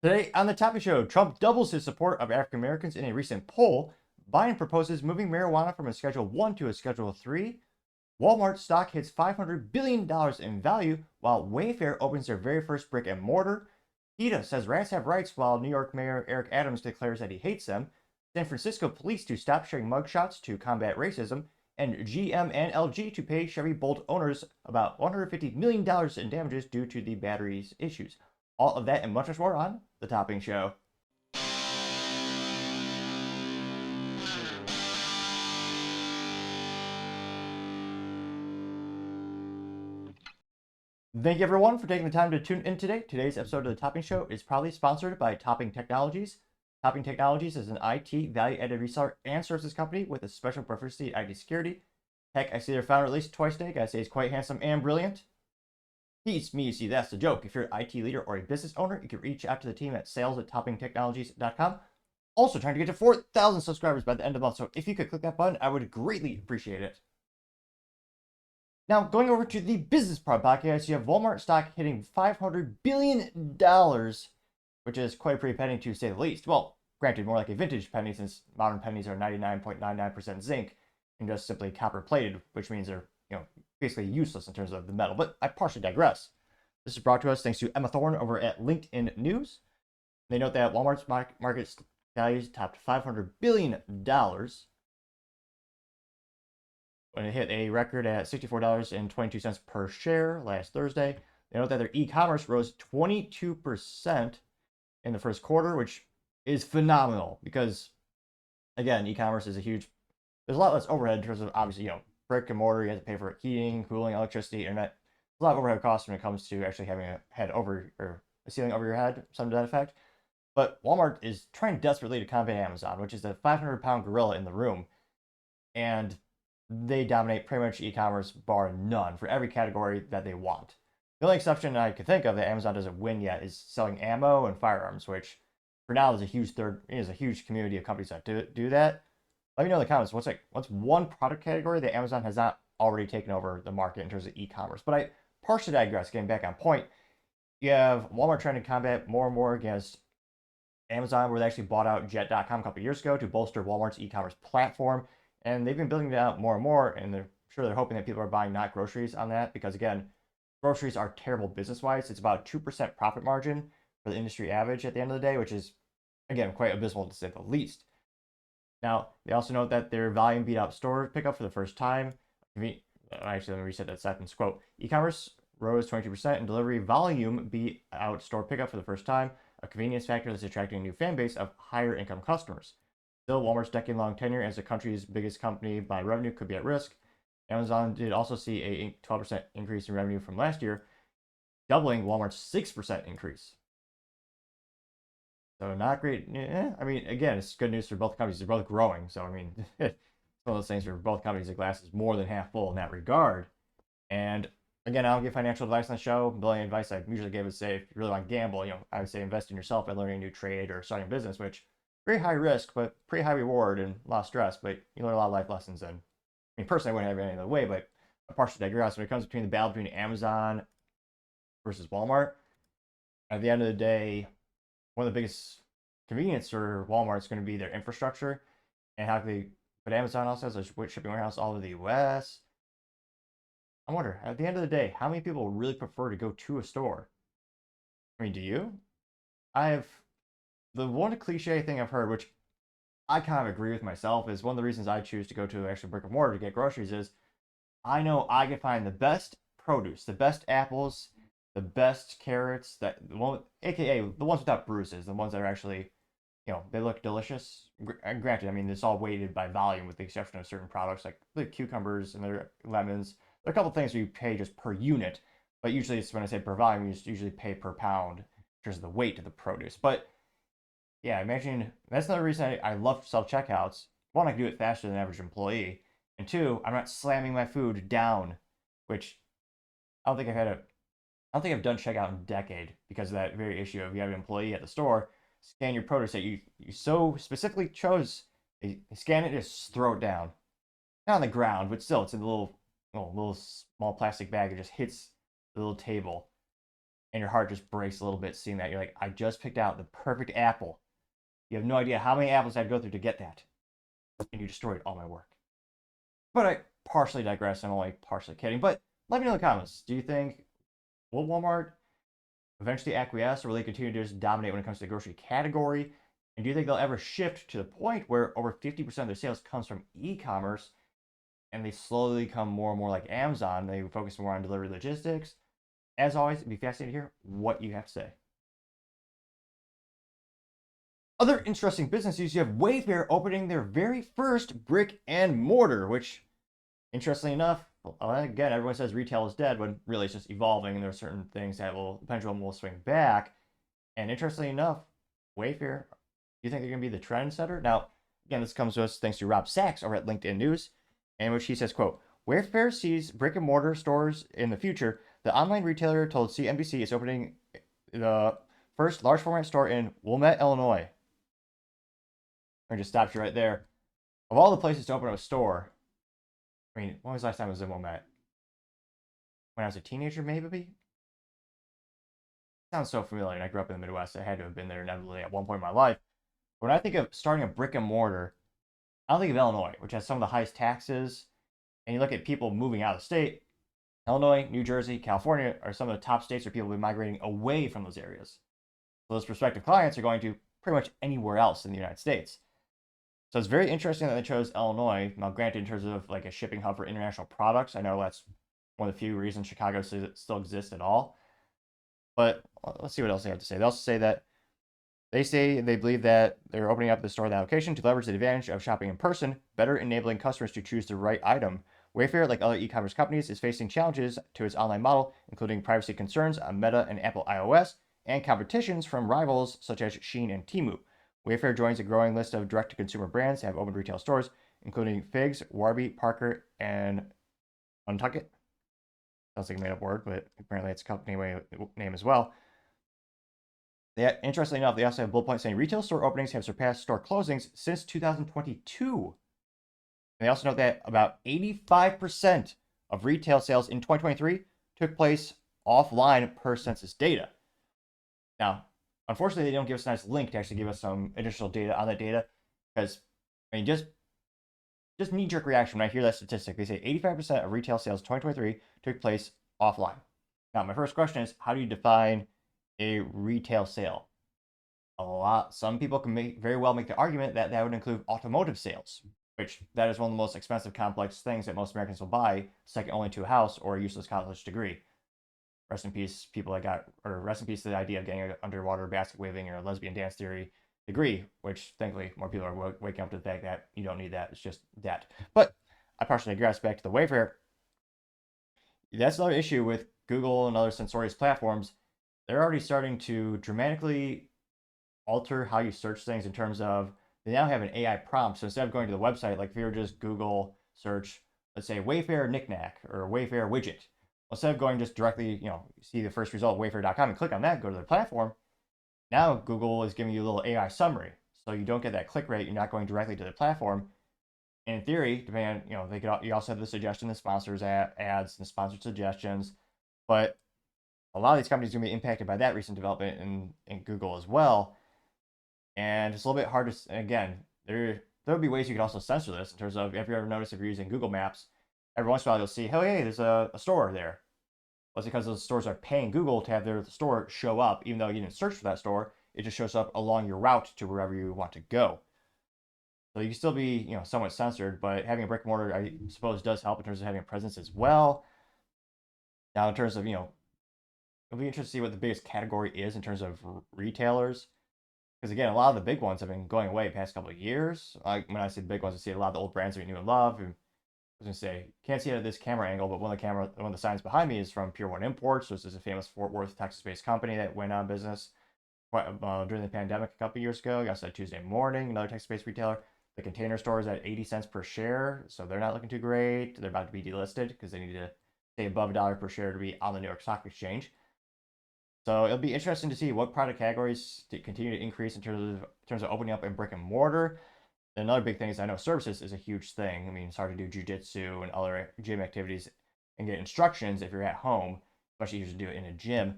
Today on the Topic Show, Trump doubles his support of African Americans in a recent poll. Biden proposes moving marijuana from a Schedule 1 to a Schedule 3. Walmart stock hits $500 billion in value, while Wayfair opens their very first brick and mortar. Peta says rats have rights, while New York Mayor Eric Adams declares that he hates them. San Francisco police to stop sharing mugshots to combat racism. And GM and LG to pay Chevy Bolt owners about $150 million in damages due to the battery's issues. All of that and much more on The Topping Show. Thank you everyone for taking the time to tune in today. Today's episode of The Topping Show is proudly sponsored by Topping Technologies. Topping Technologies is an IT value-added reseller and services company with a special preference to IT security. Heck, I see their founder at least twice a day. Gotta say he's quite handsome and brilliant. He's me, you see, that's the joke. If you're an IT leader or a business owner, you can reach out to the team at sales@toppingtechnologies.com. Also trying to get to 4,000 subscribers by the end of the month, so if you could click that button, I would greatly appreciate it. Now, going over to the business part podcast, you have Walmart stock hitting $500 billion, which is quite a pretty penny to say the least. Well, granted, more like a vintage penny since modern pennies are 99.99% zinc and just simply copper plated, which means they're, basically useless in terms of the metal. But I partially digress. This is brought to us thanks to Emma Thorne over at LinkedIn News. They note that Walmart's market values topped $500 billion when it hit a record at $64.22 per share last Thursday. They note that their e-commerce rose 22% in the first quarter, which is phenomenal because, again, e-commerce is there's a lot less overhead in terms of, obviously, brick and mortar. You have to pay for heating, cooling, electricity, internet. There's a lot of overhead costs when it comes to actually having a head over or a ceiling over your head, something to that effect. But Walmart is trying desperately to combat Amazon, which is the 500-pound gorilla in the room, and they dominate pretty much e-commerce bar none for every category that they want. The only exception I can think of that Amazon doesn't win yet is selling ammo and firearms, which for now is a huge community of companies that do that. Let me know in the comments what's one product category that Amazon has not already taken over the market in terms of e-commerce. But I partially digress. Getting back on point, you have Walmart trying to combat more and more against Amazon, where they actually bought out Jet.com a couple years ago to bolster Walmart's e-commerce platform, and they've been building it out more and more. And they're hoping that people are buying not groceries on that because, again, groceries are terrible business-wise. It's about 2% profit margin for the industry average at the end of the day, which is, again, quite abysmal to say the least. Now, they also note that their volume beat out store pickup for the first time. Actually, let me reset that sentence. Quote, e-commerce rose 22% and delivery volume beat out store pickup for the first time, a convenience factor that's attracting a new fan base of higher income customers. Still, Walmart's decade-long tenure as the country's biggest company by revenue could be at risk. Amazon did also see a 12% increase in revenue from last year, doubling Walmart's 6% increase. So not great. I mean, again, it's good news for both companies. They're both growing. So, I mean, it's one of those things for both companies. The glass is more than half full in that regard. And again, I don't give financial advice on the show. The only advice I usually give is say, if you really want to gamble, I would say invest in yourself by learning a new trade or starting a business, which very high risk, but pretty high reward and a lot of stress. But you learn a lot of life lessons. And I mean, personally, I wouldn't have it any other way, but I partially digress. When it comes between the battle between Amazon versus Walmart, at the end of the day, one of the biggest convenience for Walmart is going to be their infrastructure and but Amazon also has a shipping warehouse all over the US. I wonder, at the end of the day, how many people really prefer to go to a store? I mean, do you? The one cliche thing I've heard, which I kind of agree with myself, is one of the reasons I choose to go to actually brick and mortar to get groceries is I know I can find the best produce, the best apples, the best carrots, aka the ones without bruises, the ones that are actually, they look delicious. Granted, I mean, it's all weighted by volume with the exception of certain products like the cucumbers and their lemons. There are a couple things where you pay just per unit, but usually it's when I say per volume, you usually pay per pound in terms of the weight of the produce. But yeah, imagine that's another reason I love self-checkouts. One, I can do it faster than an average employee. And two, I'm not slamming my food down, which I don't think I've done checkout in a decade because of that very issue of you have an employee at the store scan your produce that you so specifically chose. They scan it, just throw it down, not on the ground, but still, it's in a little small plastic bag. It just hits the little table. and your heart just breaks a little bit seeing that. You're like, I just picked out the perfect apple. You have no idea how many apples I had to go through to get that, and you destroyed all my work. But I partially digress. I'm only partially kidding. But let me know in the comments. Do you think will Walmart eventually acquiesce, or will they continue to just dominate when it comes to the grocery category? And do you think they'll ever shift to the point where over 50% of their sales comes from e-commerce, and they slowly become more and more like Amazon? They focus more on delivery logistics. As always, it'd be fascinating to hear what you have to say. Other interesting business news, you have Wayfair opening their very first brick and mortar, which, interestingly enough, again, everyone says retail is dead, when really it's just evolving, and there are certain things that the pendulum will swing back. And interestingly enough, Wayfair, do you think they're going to be the trendsetter? Now, again, this comes to us thanks to Rob Sachs over at LinkedIn News, in which he says, quote, Wayfair sees brick and mortar stores in the future. The online retailer told CNBC it's opening the first large format store in Wilmette, Illinois. I just stopped you right there. Of all the places to open up a store, I mean, when was the last time I was in Wilmette? When I was a teenager, maybe? Sounds so familiar. And I grew up in the Midwest. I had to have been there inevitably at one point in my life. When I think of starting a brick and mortar, I don't think of Illinois, which has some of the highest taxes. And you look at people moving out of the state, Illinois, New Jersey, California are some of the top states where people will be migrating away from those areas. So those prospective clients are going to pretty much anywhere else in the United States. So it's very interesting that they chose Illinois. Now, granted, in terms of like a shipping hub for international products, I know that's one of the few reasons Chicago still exists at all. But let's see what else they have to say. They also say that they believe that they're opening up the store at that location to leverage the advantage of shopping in person, better enabling customers to choose the right item. Wayfair, like other e-commerce companies, is facing challenges to its online model, including privacy concerns on Meta and Apple iOS, and competitions from rivals such as Shein and Temu. Wayfair joins a growing list of direct-to-consumer brands that have opened retail stores, including Figs, Warby, Parker, and Untuckit. Sounds like a made-up word, but apparently it's a company name as well. Interestingly enough, they also have bullet points saying retail store openings have surpassed store closings since 2022. And they also note that about 85% of retail sales in 2023 took place offline per census data. Now, unfortunately, they don't give us a nice link to actually give us some additional data on that data, because, I mean, just knee-jerk reaction when I hear that statistic. They say 85% of retail sales in 2023 took place offline. Now, my first question is, how do you define a retail sale? Some people can very well make the argument that that would include automotive sales, which that is one of the most expensive, complex things that most Americans will buy, second only to a house or a useless college degree. Rest in peace, people that got, or rest in peace to the idea of getting an underwater basket weaving or a lesbian dance theory degree, which thankfully more people are waking up to the fact that you don't need that. It's just debt. But I partially digress back to the Wayfair. That's another issue with Google and other censorious platforms. They're already starting to dramatically alter how you search things in terms of they now have an AI prompt. So instead of going to the website, like if you were just Google search, let's say Wayfair knickknack or Wayfair widget, instead of going just directly, see the first result, wayfair.com, and click on that, go to their platform, now Google is giving you a little AI summary. So you don't get that click rate, you're not going directly to the platform. And in theory, depending, you also have the suggestion, the sponsors ads, and sponsored suggestions. But a lot of these companies are going to be impacted by that recent development in Google as well. And it's a little bit hard to, again, there would be ways you could also censor this in terms of, if you ever notice, if you're using Google Maps, every once in a while you'll see, oh, hey, there's a store there. Well, it's because those stores are paying Google to have their store show up, even though you didn't search for that store. It just shows up along your route to wherever you want to go. So you can still be, somewhat censored, but having a brick and mortar, I suppose, does help in terms of having a presence as well. Now, in terms of, it'll be interesting to see what the biggest category is in terms of retailers. Because again, a lot of the big ones have been going away the past couple of years. When I say the big ones, I see a lot of the old brands that we knew and love. And I was gonna say, can't see it at this camera angle, but one of the signs behind me is from Pier 1 Imports. This is a famous Fort Worth, Texas-based company that went out of business during the pandemic a couple of years ago. Yesterday, Tuesday morning, another Texas-based retailer. The Container Store is at 80 cents per share, so they're not looking too great. They're about to be delisted because they need to stay above $1 per share to be on the New York Stock Exchange. So it'll be interesting to see what product categories continue to increase in terms of opening up in brick and mortar. And another big thing is I know services is a huge thing. I mean, it's hard to do jujitsu and other gym activities and get instructions if you're at home, especially if you do it in a gym.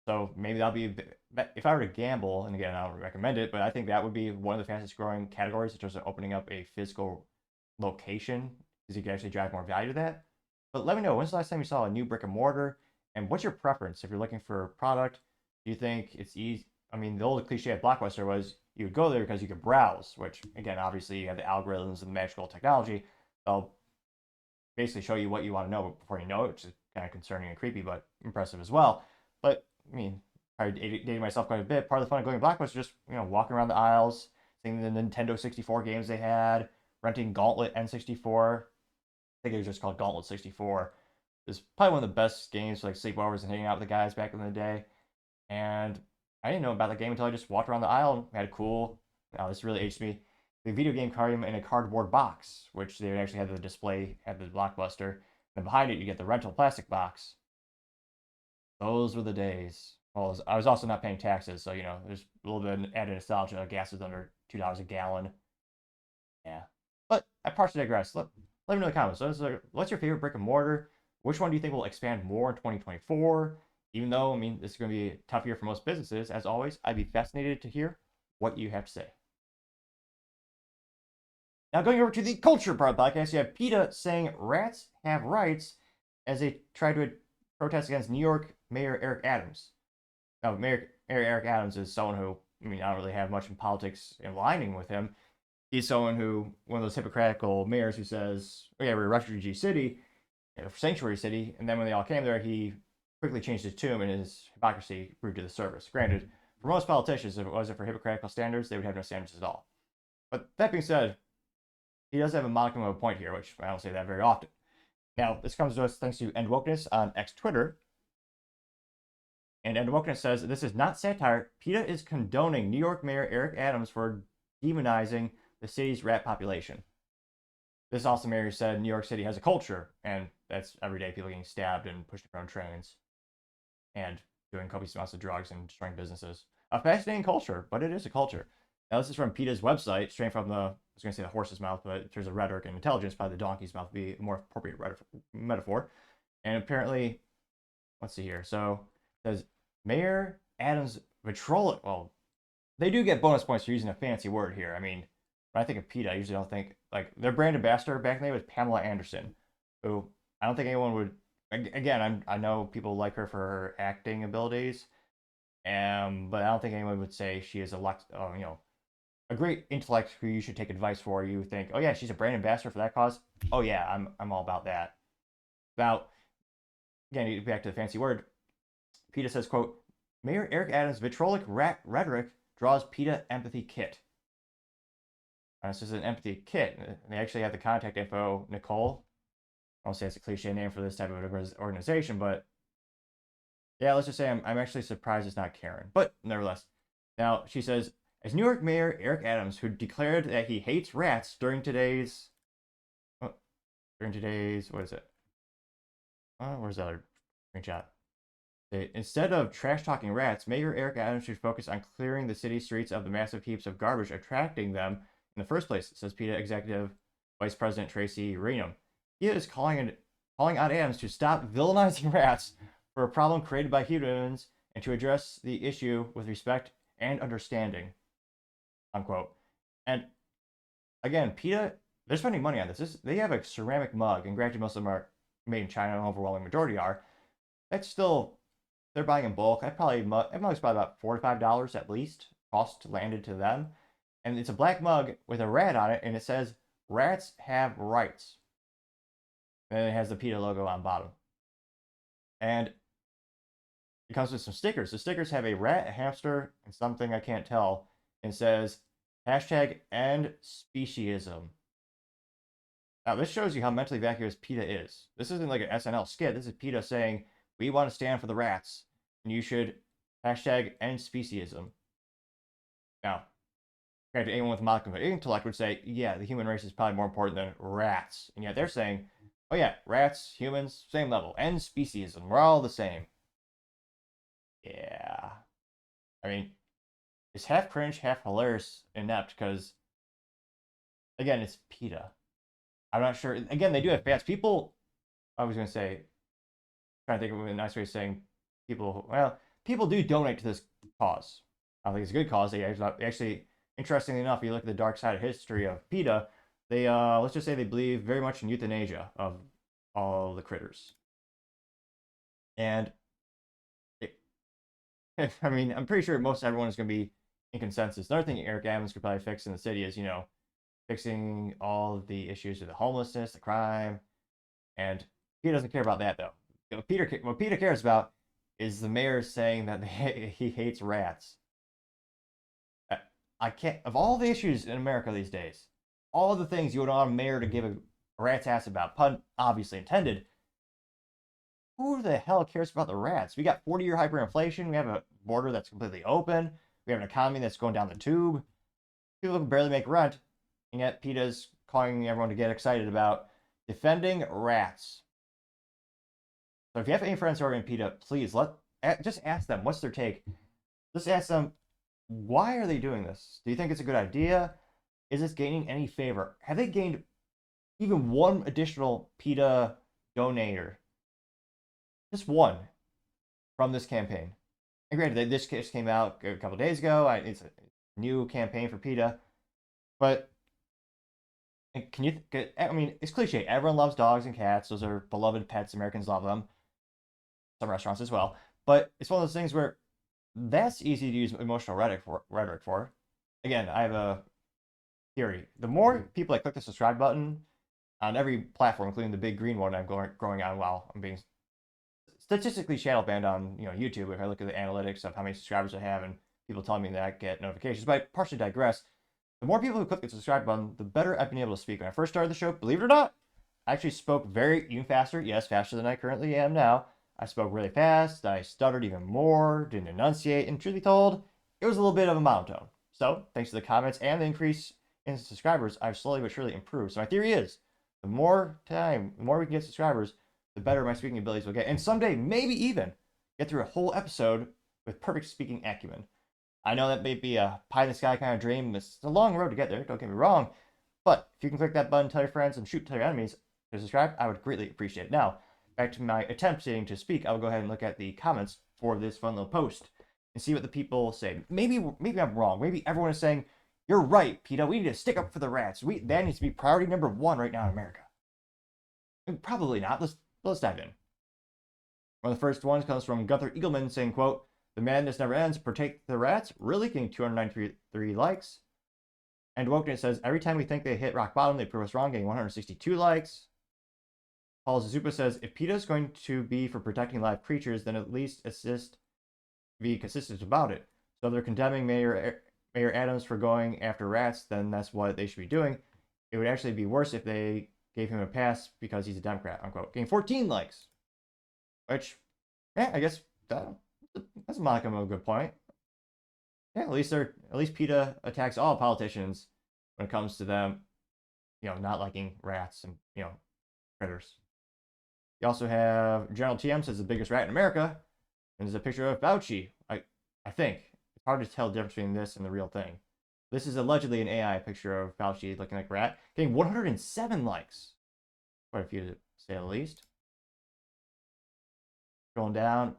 So maybe that'll be, if I were to gamble, and again, I don't recommend it, but I think that would be one of the fastest growing categories in terms of opening up a physical location, because you can actually drive more value to that. But let me know, when's the last time you saw a new brick and mortar, and what's your preference if you're looking for a product? Do you think it's easy? I mean, the old cliche at Blockbuster was you would go there because you could browse, which again, obviously, you have the algorithms and the magical technology. They'll basically show you what you want to know before you know it, which is kind of concerning and creepy, but impressive as well. But I mean, I dated myself quite a bit. Part of the fun of going to Blockbuster was just walking around the aisles, seeing the Nintendo 64 games they had, renting Gauntlet N64. I think it was just called Gauntlet 64. It was probably one of the best games for like sleepovers and hanging out with the guys back in the day. And I didn't know about the game until I just walked around the aisle and had a cool. Now this really aged me. The video game came in a cardboard box, which they actually had the display at the Blockbuster. And behind it, you get the rental plastic box. Those were the days. Well, I was also not paying taxes, so there's a little bit of added nostalgia. Gas is under $2 a gallon. Yeah, but I partially digress. Let me know in the comments. So what's your favorite brick and mortar? Which one do you think will expand more in 2024? Even though, I mean, this is going to be a tough year for most businesses, as always, I'd be fascinated to hear what you have to say. Now, going over to the culture part of the podcast, you have PETA saying rats have rights as they try to protest against New York Mayor Eric Adams. Now, Mayor Eric Adams is someone who, I mean, I don't really have much in politics aligning with him. He's someone who, one of those hypocritical mayors who says, oh, yeah, we're a refugee city, sanctuary city, and then when they all came there, he quickly changed his tune and his hypocrisy proved to the surface. Granted, for most politicians, if it wasn't for hypocritical standards, they would have no standards at all. But that being said, he does have a modicum of a point here, which I don't say that very often. Now, this comes to us thanks to End Wokeness on X Twitter. And End Wokeness says, this is not satire. PETA is condoning New York Mayor Eric Adams for demonizing the city's rat population. This also mayor said New York City has a culture, and that's everyday people getting stabbed and pushed around trains and doing copious amounts of drugs and destroying businesses. A fascinating culture, but it is a culture. Now, this is from PETA's website, straight from I was going to say the horse's mouth, but in terms of rhetoric and intelligence, probably the donkey's mouth would be a more appropriate metaphor. And apparently, let's see here. So it says, Mayor Adams Vitrolic. Well, they do get bonus points for using a fancy word here. I mean, when I think of PETA, I usually don't think, like, their brand ambassador back in the day was Pamela Anderson, who I don't think anyone would, again, I know people like her for her acting abilities, but I don't think anyone would say she is a great intellect who you should take advice for. You think, oh yeah, she's a brand ambassador for that cause. Oh yeah, I'm all about that. Now, again, back to the fancy word. PETA says, quote, Mayor Eric Adams' vitriolic rhetoric draws PETA empathy kit. This is an empathy kit. They actually have the contact info, Nicole. I won't say it's a cliche name for this type of organization, but yeah, let's just say I'm actually surprised it's not Karen. But nevertheless, now she says, as New York Mayor Eric Adams, who declared that he hates rats during today's, what is it? Where's the other screenshot? Instead of trash talking rats, Mayor Eric Adams should focus on clearing the city streets of the massive heaps of garbage attracting them in the first place, says PETA Executive Vice President Tracy Renum. He is calling on Adams to stop villainizing rats for a problem created by humans and to address the issue with respect and understanding. Unquote. And again, PETA, they're spending money on this. They have a ceramic mug, and granted, most of them are made in China, an overwhelming majority are. That's still, they're buying in bulk. That mug's probably about $4 to $5 at least, cost landed to them. And it's a black mug with a rat on it, and it says, rats have rights. And then it has the PETA logo on bottom. And it comes with some stickers. The stickers have a rat, a hamster, and something I can't tell. And says, hashtag end speciesism. Now, this shows you how mentally vacuous PETA is. This isn't like an SNL skit. This is PETA saying, we want to stand for the rats, and you should hashtag end speciesism. Now, anyone with modicum of intellect would say, yeah, the human race is probably more important than rats. And yet they're saying, oh yeah, rats, humans, same level. End speciesism. We're all the same. Yeah. I mean, it's half cringe, half hilarious, inept, because, again, it's PETA. I'm not sure. Again, they do have fans. People, I was going to say, trying to think of a nice way of saying people, well, people do donate to this cause. I think it's a good cause. They actually, interestingly enough, if you look at the dark side of history of PETA, they let's just say they believe very much in euthanasia of all the critters. And it, I mean, I'm pretty sure most everyone is going to be in consensus. Another thing Eric Adams could probably fix in the city is, fixing all of the issues with the homelessness, the crime, and he doesn't care about that though. What Peter cares about is the mayor saying that he hates rats. I can't, of all the issues in America these days, all the things you would want a mayor to give a rat's ass about, pun obviously intended. Who the hell cares about the rats? We got 40-year hyperinflation. We have a border that's completely open. We have an economy that's going down the tube. People can barely make rent, and yet PETA's calling everyone to get excited about defending rats. So if you have any friends who are in PETA, please just ask them what's their take. Just ask them, why are they doing this? Do you think it's a good idea? Is this gaining any favor? Have they gained even one additional PETA donator? Just one from this campaign. And granted, this case came out a couple days ago. It's a new campaign for PETA. But I mean, it's cliche. Everyone loves dogs and cats. Those are beloved pets. Americans love them. Some restaurants as well. But it's one of those things where that's easy to use emotional rhetoric for. Again, I have a theory. The more people that click the subscribe button on every platform, including the big green one I'm growing on while I'm being statistically shadow banned on YouTube, if I look at the analytics of how many subscribers I have and people telling me that I get notifications, but I partially digress. The more people who click the subscribe button, the better I've been able to speak. When I first started the show, believe it or not, I actually spoke even faster. Yes, faster than I currently am now. I spoke really fast. I stuttered even more, didn't enunciate, and truth be told, it was a little bit of a monotone. So, thanks to the comments and the increase in subscribers, I've slowly but surely improved. So my theory is, the more we can get subscribers, the better my speaking abilities will get. And someday, maybe even, get through a whole episode with perfect speaking acumen. I know that may be a pie-in-the-sky kind of dream. It's a long road to get there, don't get me wrong. But if you can click that button, tell your friends, and tell your enemies to subscribe, I would greatly appreciate it. Now, back to my attempting to speak, I will go ahead and look at the comments for this fun little post and see what the people say. Maybe I'm wrong. Maybe everyone is saying, you're right, PETA. We need to stick up for the rats. That needs to be priority number 1 right now in America. Probably not. Let's dive in. One of the first ones comes from Gunther Eagleman saying, quote, "The madness never ends. Protect the rats." Really? Getting 293 likes. And Wokeness says, "Every time we think they hit rock bottom, they prove us wrong," getting 162 likes. Paul Zazupa says, "If PETA is going to be for protecting live creatures, then at least be consistent about it. So if they're condemning Mayor Adams for going after rats, then that's what they should be doing. It would actually be worse if they gave him a pass because he's a Democrat," unquote. Getting 14 likes. Which, yeah, I guess that's a modicum of a good point. Yeah, at least PETA attacks all politicians when it comes to them, not liking rats and, critters. You also have General TM says the biggest rat in America, and there's a picture of Fauci. I think it's hard to tell the difference between this and the real thing. This is allegedly an AI picture of Fauci looking like a rat, getting 107 likes. Quite a few to say the least. Going down.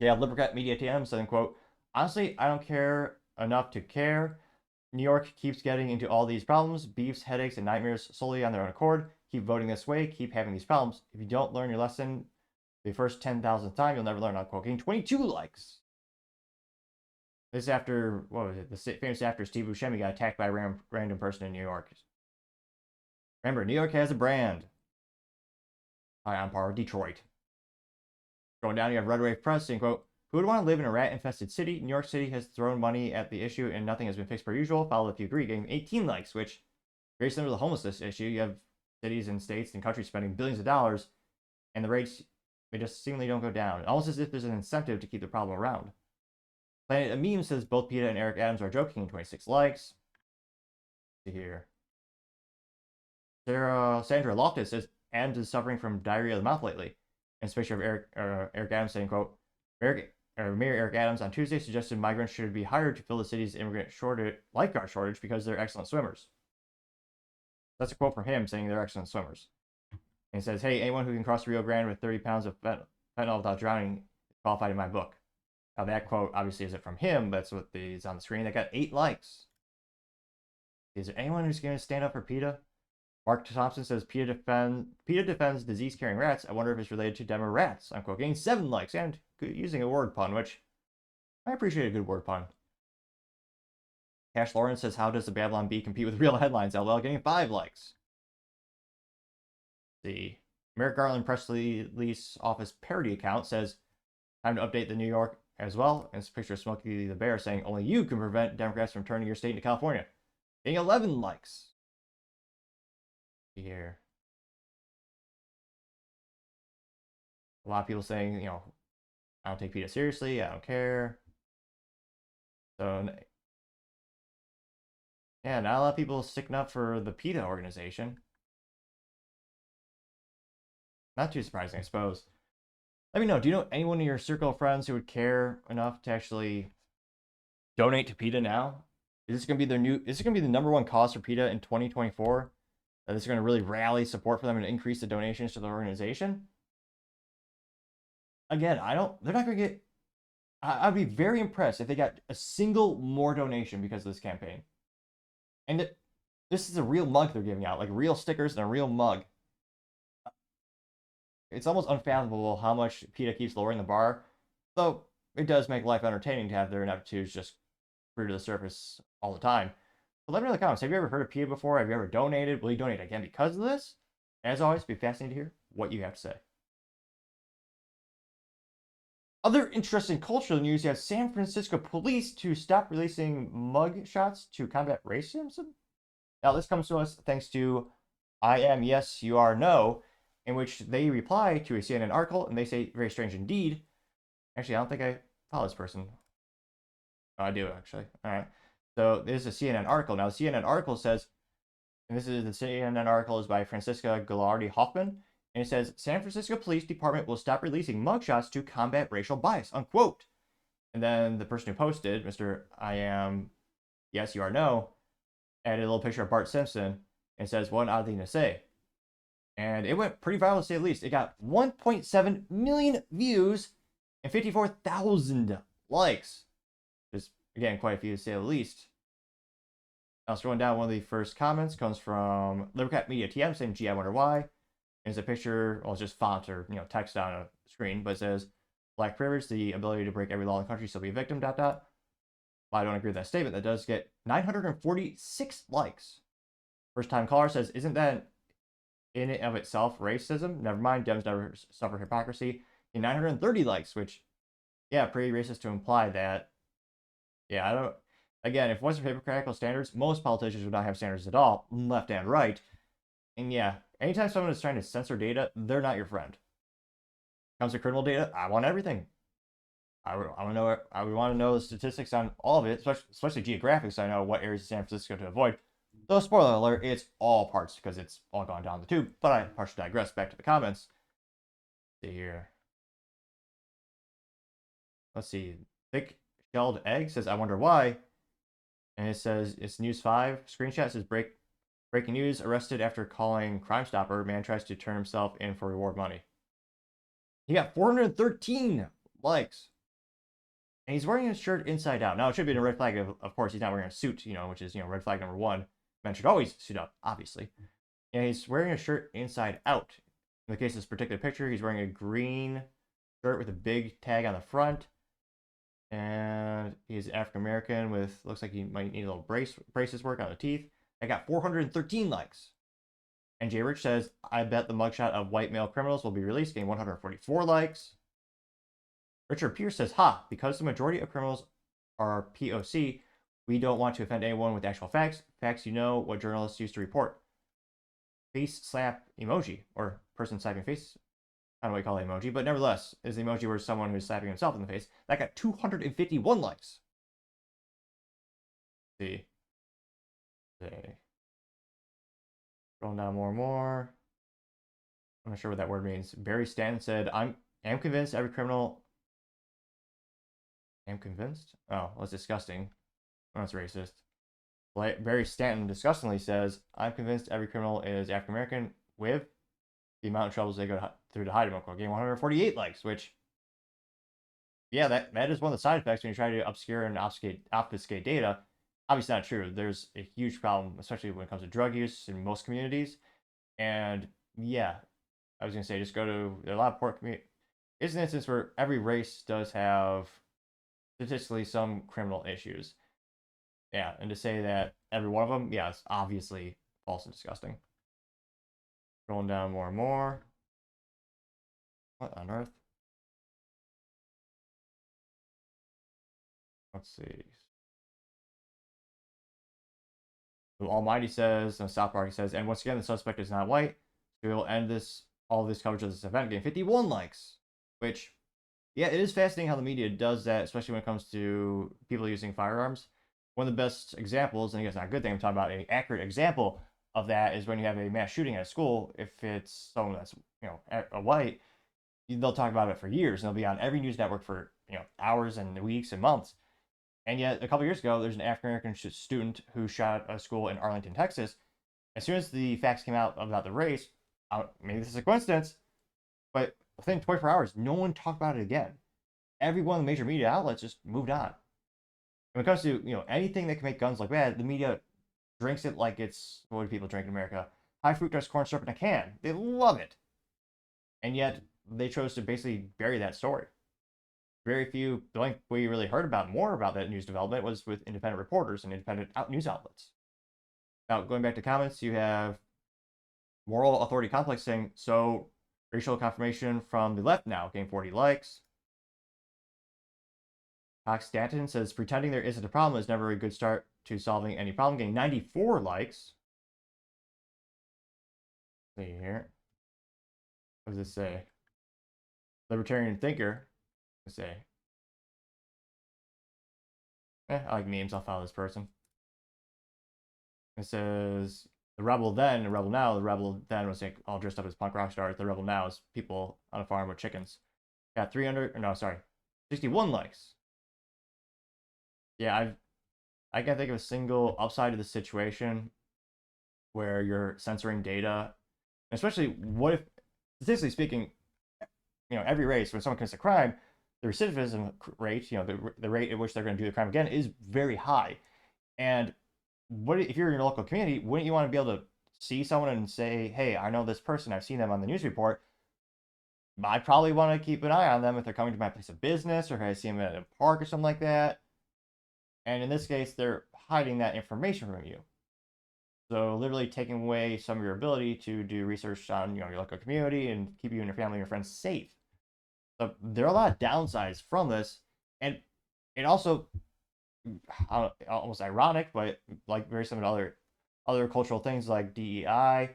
Yeah, Libercat Media TM saying, quote, "Honestly, I don't care enough to care. New York keeps getting into all these problems, beefs, headaches, and nightmares solely on their own accord. Keep voting this way, keep having these problems. If you don't learn your lesson the first 10,000th time, you'll never learn," unquote. Getting 22 likes. This is after, what was it? The famous actor Steve Buscemi got attacked by a random person in New York. Remember, New York has a brand. Hi, I'm part of Detroit. Going down, you have Red Wave Press saying, quote, "Who would want to live in a rat-infested city? New York City has thrown money at the issue and nothing has been fixed per usual. Followed if you agree," getting 18 likes, which very similar to the homelessness issue. You have cities and states and countries spending billions of dollars, and the rates, they just seemingly don't go down. Almost as if there's an incentive to keep the problem around. Planet a Meme says both PETA and Eric Adams are joking, and 26 likes. Let's see here. Sandra Loftus says Adams is suffering from diarrhea of the mouth lately. And it's a picture of Eric Adams saying, quote, Mayor Eric Adams on Tuesday suggested migrants should be hired to fill the city's lifeguard shortage because they're excellent swimmers. That's a quote from him saying they're excellent swimmers. And he says, "Hey, anyone who can cross the Rio Grande with 30 pounds of fentanyl without drowning is qualified in my book." Now that quote obviously isn't from him, but that's what is on the screen. That got 8 likes. Is there anyone who's going to stand up for PETA? Mark Thompson says PETA defends disease-carrying rats. I wonder if it's related to demo rats. I'm getting 7 likes and using a word pun, which I appreciate a good word pun. Cash Lawrence says, how does the Babylon Bee compete with real headlines? LOL, getting 5 likes. The Merrick Garland press release office parody account says, time to update the New York as well. And it's a picture of Smokey the Bear saying, only you can prevent Democrats from turning your state into California. Getting 11 likes. Here. A lot of people saying, you know, I don't take PETA seriously. I don't care. So, yeah, not a lot of people sticking up for the PETA organization. Not too surprising, I suppose. Let me know. Do you know anyone in your circle of friends who would care enough to actually donate to PETA now? Is this going to be their new? Is it going to be the #1 cause for PETA in 2024? That is going to really rally support for them and increase the donations to the organization? Again, they're not going to get. I'd be very impressed if they got a single more donation because of this campaign. And this is a real mug they're giving out, like real stickers and a real mug. It's almost unfathomable how much PETA keeps lowering the bar, though it does make life entertaining to have their ineptitudes just clear to the surface all the time. But let me know in the comments, have you ever heard of PETA before? Have you ever donated? Will you donate again because of this? As always, it'd be fascinating to hear what you have to say. Other interesting cultural news, you have San Francisco police to stop releasing mug shots to combat racism. Now, this comes to us thanks to I am yes, you are no, in which they reply to a CNN article, and they say, very strange indeed. Actually, I don't think I follow this person. Oh, I do, actually. All right. So this is a CNN article. Now, the CNN article says, and this is the CNN article is by Francisca Gilardi Hoffman, and it says, San Francisco Police Department will stop releasing mugshots to combat racial bias, unquote. And then the person who posted, Mr. I am yes, you are no, added a little picture of Bart Simpson and says, one odd thing to say. And it went pretty viral to say the least. It got 1.7 million views and 54,000 likes. Just, again, quite a few to say the least. Now, scrolling down, one of the first comments comes from Libercat Media TM saying, gee, I wonder why. And it's a picture, well, it's just font or, text on a screen, but it says, black privilege, the ability to break every law in the country, still be a victim, ... Well, I don't agree with that statement. That does get 946 likes. First time caller says, isn't that in and of itself racism? Never mind, Dems never suffer hypocrisy. And 930 likes, which, yeah, pretty racist to imply that. Yeah, I don't. Again, if it wasn't for hypocritical standards, most politicians would not have standards at all, left and right. And yeah, anytime someone is trying to censor data, they're not your friend. Comes to criminal data, I want everything. I would want to know the statistics on all of it, especially geographic, so I know what areas of San Francisco to avoid. Though, spoiler alert, it's all parts because it's all gone down the tube. But I partially digress. Back to the comments. Let's see here. Let's see. Thick shelled egg says, I wonder why. And it says, it's News 5. Screenshot says, breaking news. Arrested after calling Crime Stopper. Man tries to turn himself in for reward money. He got 413 likes. And he's wearing his shirt inside out. Now, it should be a red flag. Of course, he's not wearing a suit, which is, red flag number 1. Men should always suit up, obviously. And he's wearing a shirt inside out. In the case of this particular picture, he's wearing a green shirt with a big tag on the front. And he's African American with, looks like he might need a little braces work on the teeth. I got 413 likes. And Jay Rich says, I bet the mugshot of white male criminals will be released, getting 144 likes. Richard Pierce says, because the majority of criminals are POC, we don't want to offend anyone with actual facts. Facts, what journalists used to report. Face slap emoji, or person slapping face. I don't know what you call the emoji, but nevertheless, is the emoji where someone who's slapping himself in the face. That got 251 likes. Let's see. Scrolling down more and more. I'm not sure what that word means. Barry Stanton said, I am convinced every criminal... Am convinced? Oh, that's disgusting. Oh, that's racist. Barry Stanton disgustingly says, I'm convinced every criminal is African American with the amount of troubles they go through to hide them. Getting 148 likes, which yeah, that is one of the side effects when you try to obscure and obfuscate data. Obviously not true. There's a huge problem, especially when it comes to drug use in most communities. And yeah, I was gonna say just go to there are a lot of poor communities. It's an instance where every race does have statistically some criminal issues. Yeah, and to say that every one of them, yeah, it's obviously false and disgusting. Scrolling down more and more. What on earth? Let's see. The Almighty says, and South Park says, and once again, the suspect is not white. So we will end all this coverage of this event getting 51 likes. Which, yeah, it is fascinating how the media does that, especially when it comes to people using firearms. One of the best examples, and I guess not a good thing, I'm talking about an accurate example of that is when you have a mass shooting at a school. If it's someone that's a white, they'll talk about it for years, and they'll be on every news network for hours and weeks and months. And yet, a couple years ago, there's an African American student who shot a school in Arlington, Texas. As soon as the facts came out about the race, maybe this is a coincidence, but within 24 hours, no one talked about it again. Every one of the major media outlets just moved on. When it comes to anything that can make guns look bad, the media drinks it like it's what do people drink in America? High fructose corn syrup in a can. They love it, and yet they chose to basically bury that story. Very few. The only way you really heard more about that news development was with independent reporters and independent news outlets. Now, going back to comments, you have moral authority complex saying, so racial confirmation from the left now, getting 40 likes. Cox Stanton says, pretending there isn't a problem is never a good start to solving any problem, getting 94 likes. Let's see here. What does this say? Libertarian thinker. Let's say. I like memes. I'll follow this person. It says the rebel then, the rebel now. The rebel then was like all dressed up as punk rock stars. The rebel now is people on a farm with chickens. Got 61 likes. Yeah, I can't think of a single upside to the situation where you're censoring data, especially what if, statistically speaking, every race when someone commits a crime, the recidivism rate, the rate at which they're going to do the crime again is very high. And what if you're in your local community, wouldn't you want to be able to see someone and say, hey, I know this person, I've seen them on the news report. I probably want to keep an eye on them if they're coming to my place of business or if I see them at a park or something like that. And in this case, they're hiding that information from you. So literally taking away some of your ability to do research on your local community and keep you and your family and your friends safe. So there are a lot of downsides from this, and it also almost ironic, but like very similar to other cultural things like DEI,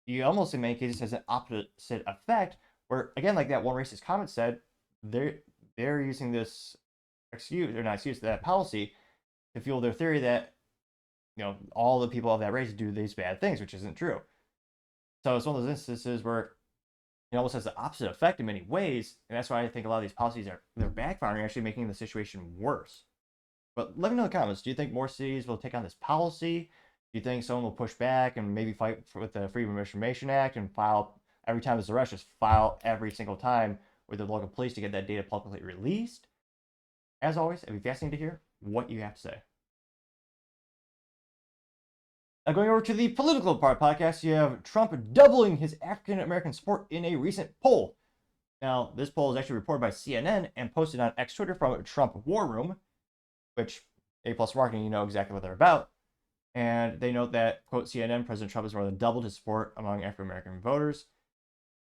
you almost in many cases has an opposite effect. Where again, like that one racist comment said, they're using this that policy to fuel their theory that all the people of that race do these bad things, which isn't true. So it's one of those instances where it almost has the opposite effect in many ways, and that's why I think a lot of these policies they're backfiring, actually making the situation worse. But let me know in the comments. Do you think more cities will take on this policy? Do you think someone will push back and maybe fight with the Freedom of Information Act and file every time there's a rush, just file every single time with the local police to get that data publicly released? As always, it'd be fascinating to hear what you have to say. Now, going over to the political part of the podcast, you have Trump doubling his African American support in a recent poll. Now, this poll is actually reported by CNN and posted on X Twitter from Trump War Room, which A+ Marketing, you know exactly what they're about. And they note that, quote, CNN, President Trump has more than doubled his support among African American voters.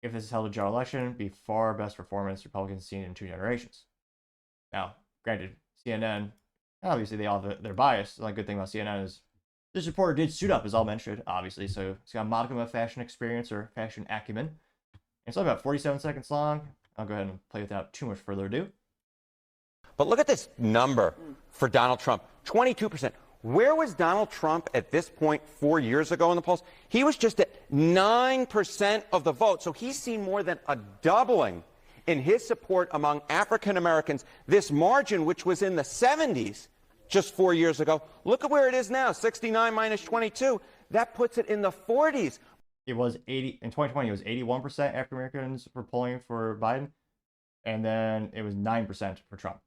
If this is held a general election, be far best performance Republicans seen in 2 generations. Now, granted, CNN, obviously they all have their bias. The only good thing about CNN is this reporter did suit up, as I'll mention, obviously, so he's got a modicum of fashion experience or fashion acumen. It's only about 47 seconds long. I'll go ahead and play without too much further ado. But look at this number for Donald Trump, 22%. Where was Donald Trump at this point 4 years ago in the polls? He was just at 9% of the vote. So he's seen more than a doubling in his support among African Americans. This margin, which was in the 70s just 4 years ago, look at where it is now, 69 minus 22. That puts it in the 40s. It was 80 in 2020. It was 81% African Americans were polling for Biden. and then it was 9% for Trump.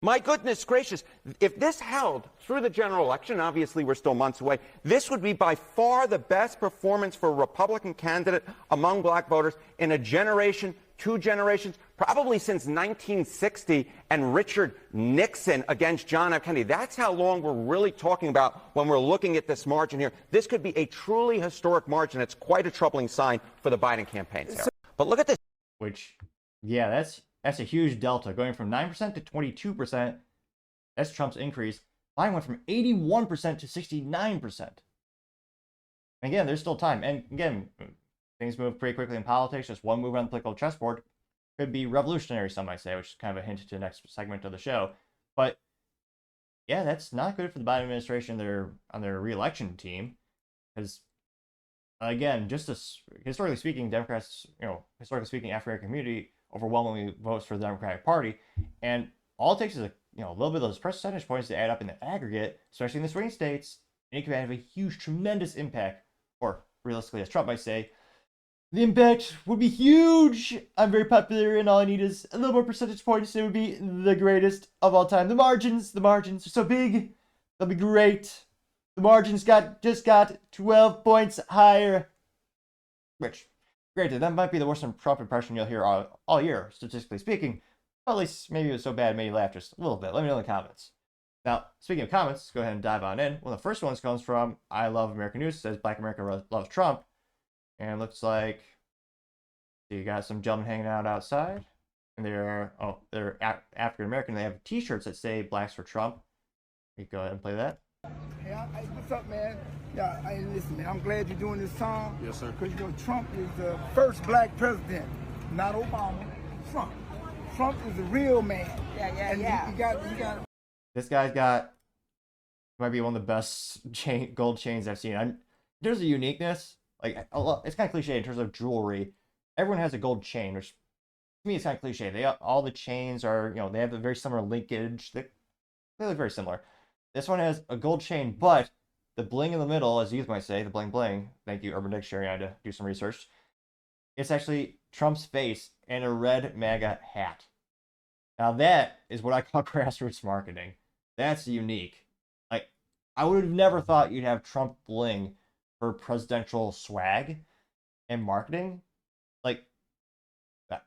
My goodness gracious, if this held through the general election, obviously we're still months away, this would be by far the best performance for a Republican candidate among black voters in a generation, 2 generations, probably since 1960 and Richard Nixon against John F. Kennedy. That's how long we're really talking about when we're looking at this margin here. This could be a truly historic margin. It's quite a troubling sign for the Biden campaign. But look at this. Which, yeah, that's a huge delta. Going from 9% to 22%, that's Trump's increase. Biden went from 81% to 69%. Again, there's still time. And again, things move pretty quickly in politics. Just one move on the political chessboard could be revolutionary, some might say, which is kind of a hint to the next segment of the show. But yeah, that's not good for the Biden administration on their re-election team. Because again, just as historically speaking, Democrats, historically speaking, African community overwhelmingly votes for the Democratic Party, and all it takes is a little bit of those percentage points to add up in the aggregate, especially in the swing states, and it can have a huge, tremendous impact. Or realistically, as Trump might say, the impact would be huge. I'm very popular, and all I need is a little more percentage points. It would be the greatest of all time. The margins are so big, they'll be great. The margins just got 12 points higher. Which, granted, that might be the worst Trump impression you'll hear all year, statistically speaking. But at least maybe it was so bad it made you laugh just a little bit. Let me know in the comments. Now, speaking of comments, let's go ahead and dive on in. One of the first ones comes from I Love American News. It says Black America loves Trump. And it looks like you got some gentlemen hanging out outside. And they're African American. They have t-shirts that say Blacks for Trump. You go ahead and play that. Hey, what's up, man? Yeah, listen, man, I'm glad you're doing this song. Yes, sir. Because, Trump is the first black president, not Obama. Trump. Trump is the real man. Yeah. You got. This guy's got, might be one of the best gold chains I've seen. There's a uniqueness. Like, it's kind of cliche in terms of jewelry. Everyone has a gold chain, which to me is kind of cliche. All the chains are, they have a very similar linkage. They look very similar. This one has a gold chain, but the bling in the middle, as youth might say, the bling bling. Thank you, Urban Dictionary. I had to do some research. It's actually Trump's face and a red MAGA hat. Now that is what I call grassroots marketing. That's unique. Like, I would have never thought you'd have Trump bling for presidential swag and marketing. Like,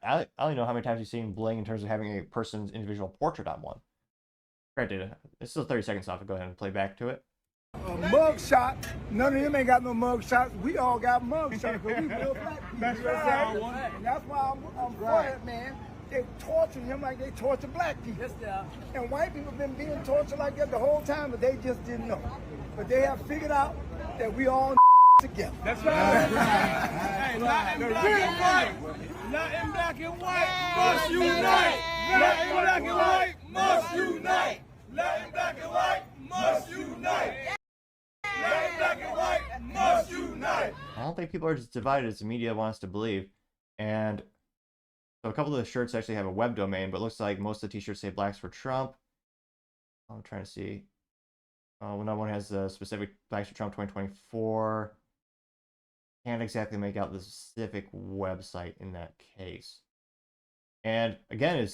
I don't know how many times you've seen bling in terms of having a person's individual portrait on one. Granted, it's still 30 seconds off. Go ahead and play back to it. Mug shot. None of them ain't got no mug shots. We all got mug shots because we real black people. That's right. And that's why I'm for it, man. They torture him like they torture black people. Yes, they are. And white people been being tortured like that the whole time, but they just didn't know. But they have figured out that we all together. That's right. Hey, not in black and white. Not in black and white. Must unite. Not in black and white. Must unite. Not in black and white. Must unite. Not in black and white. Must unite. I don't think people are just divided as the media wants to believe. And so a couple of the shirts actually have a web domain, but it looks like most of the t-shirts say Blacks for Trump. I'm trying to see. No one has the specific Blacks for Trump 2024. Can't exactly make out the specific website in that case. And again,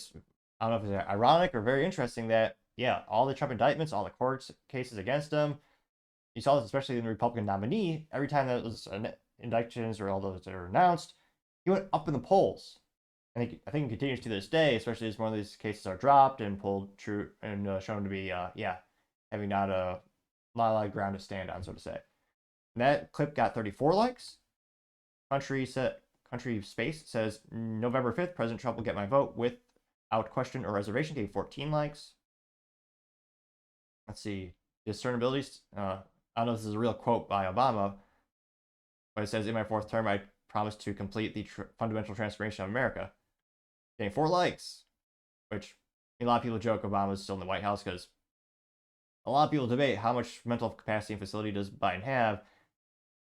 I don't know if it's ironic or very interesting that, yeah, all the Trump indictments, all the court cases against him, you saw this especially in the Republican nominee, every time that was indictions or all those that are announced, he went up in the polls. And I think it continues to this day, especially as more of these cases are dropped and pulled true and shown to be, having not a lot of ground to stand on, so to say. And that clip got 34 likes. Country Space says November 5th, President Trump will get my vote without question or reservation. Gave 14 likes. Let's see. Discernibility. I don't know if this is a real quote by Obama, but it says, in my 4th term, I promise to complete the fundamental transformation of America. Getting 4 likes, which a lot of people joke Obama's still in the White House because a lot of people debate how much mental capacity and facility does Biden have.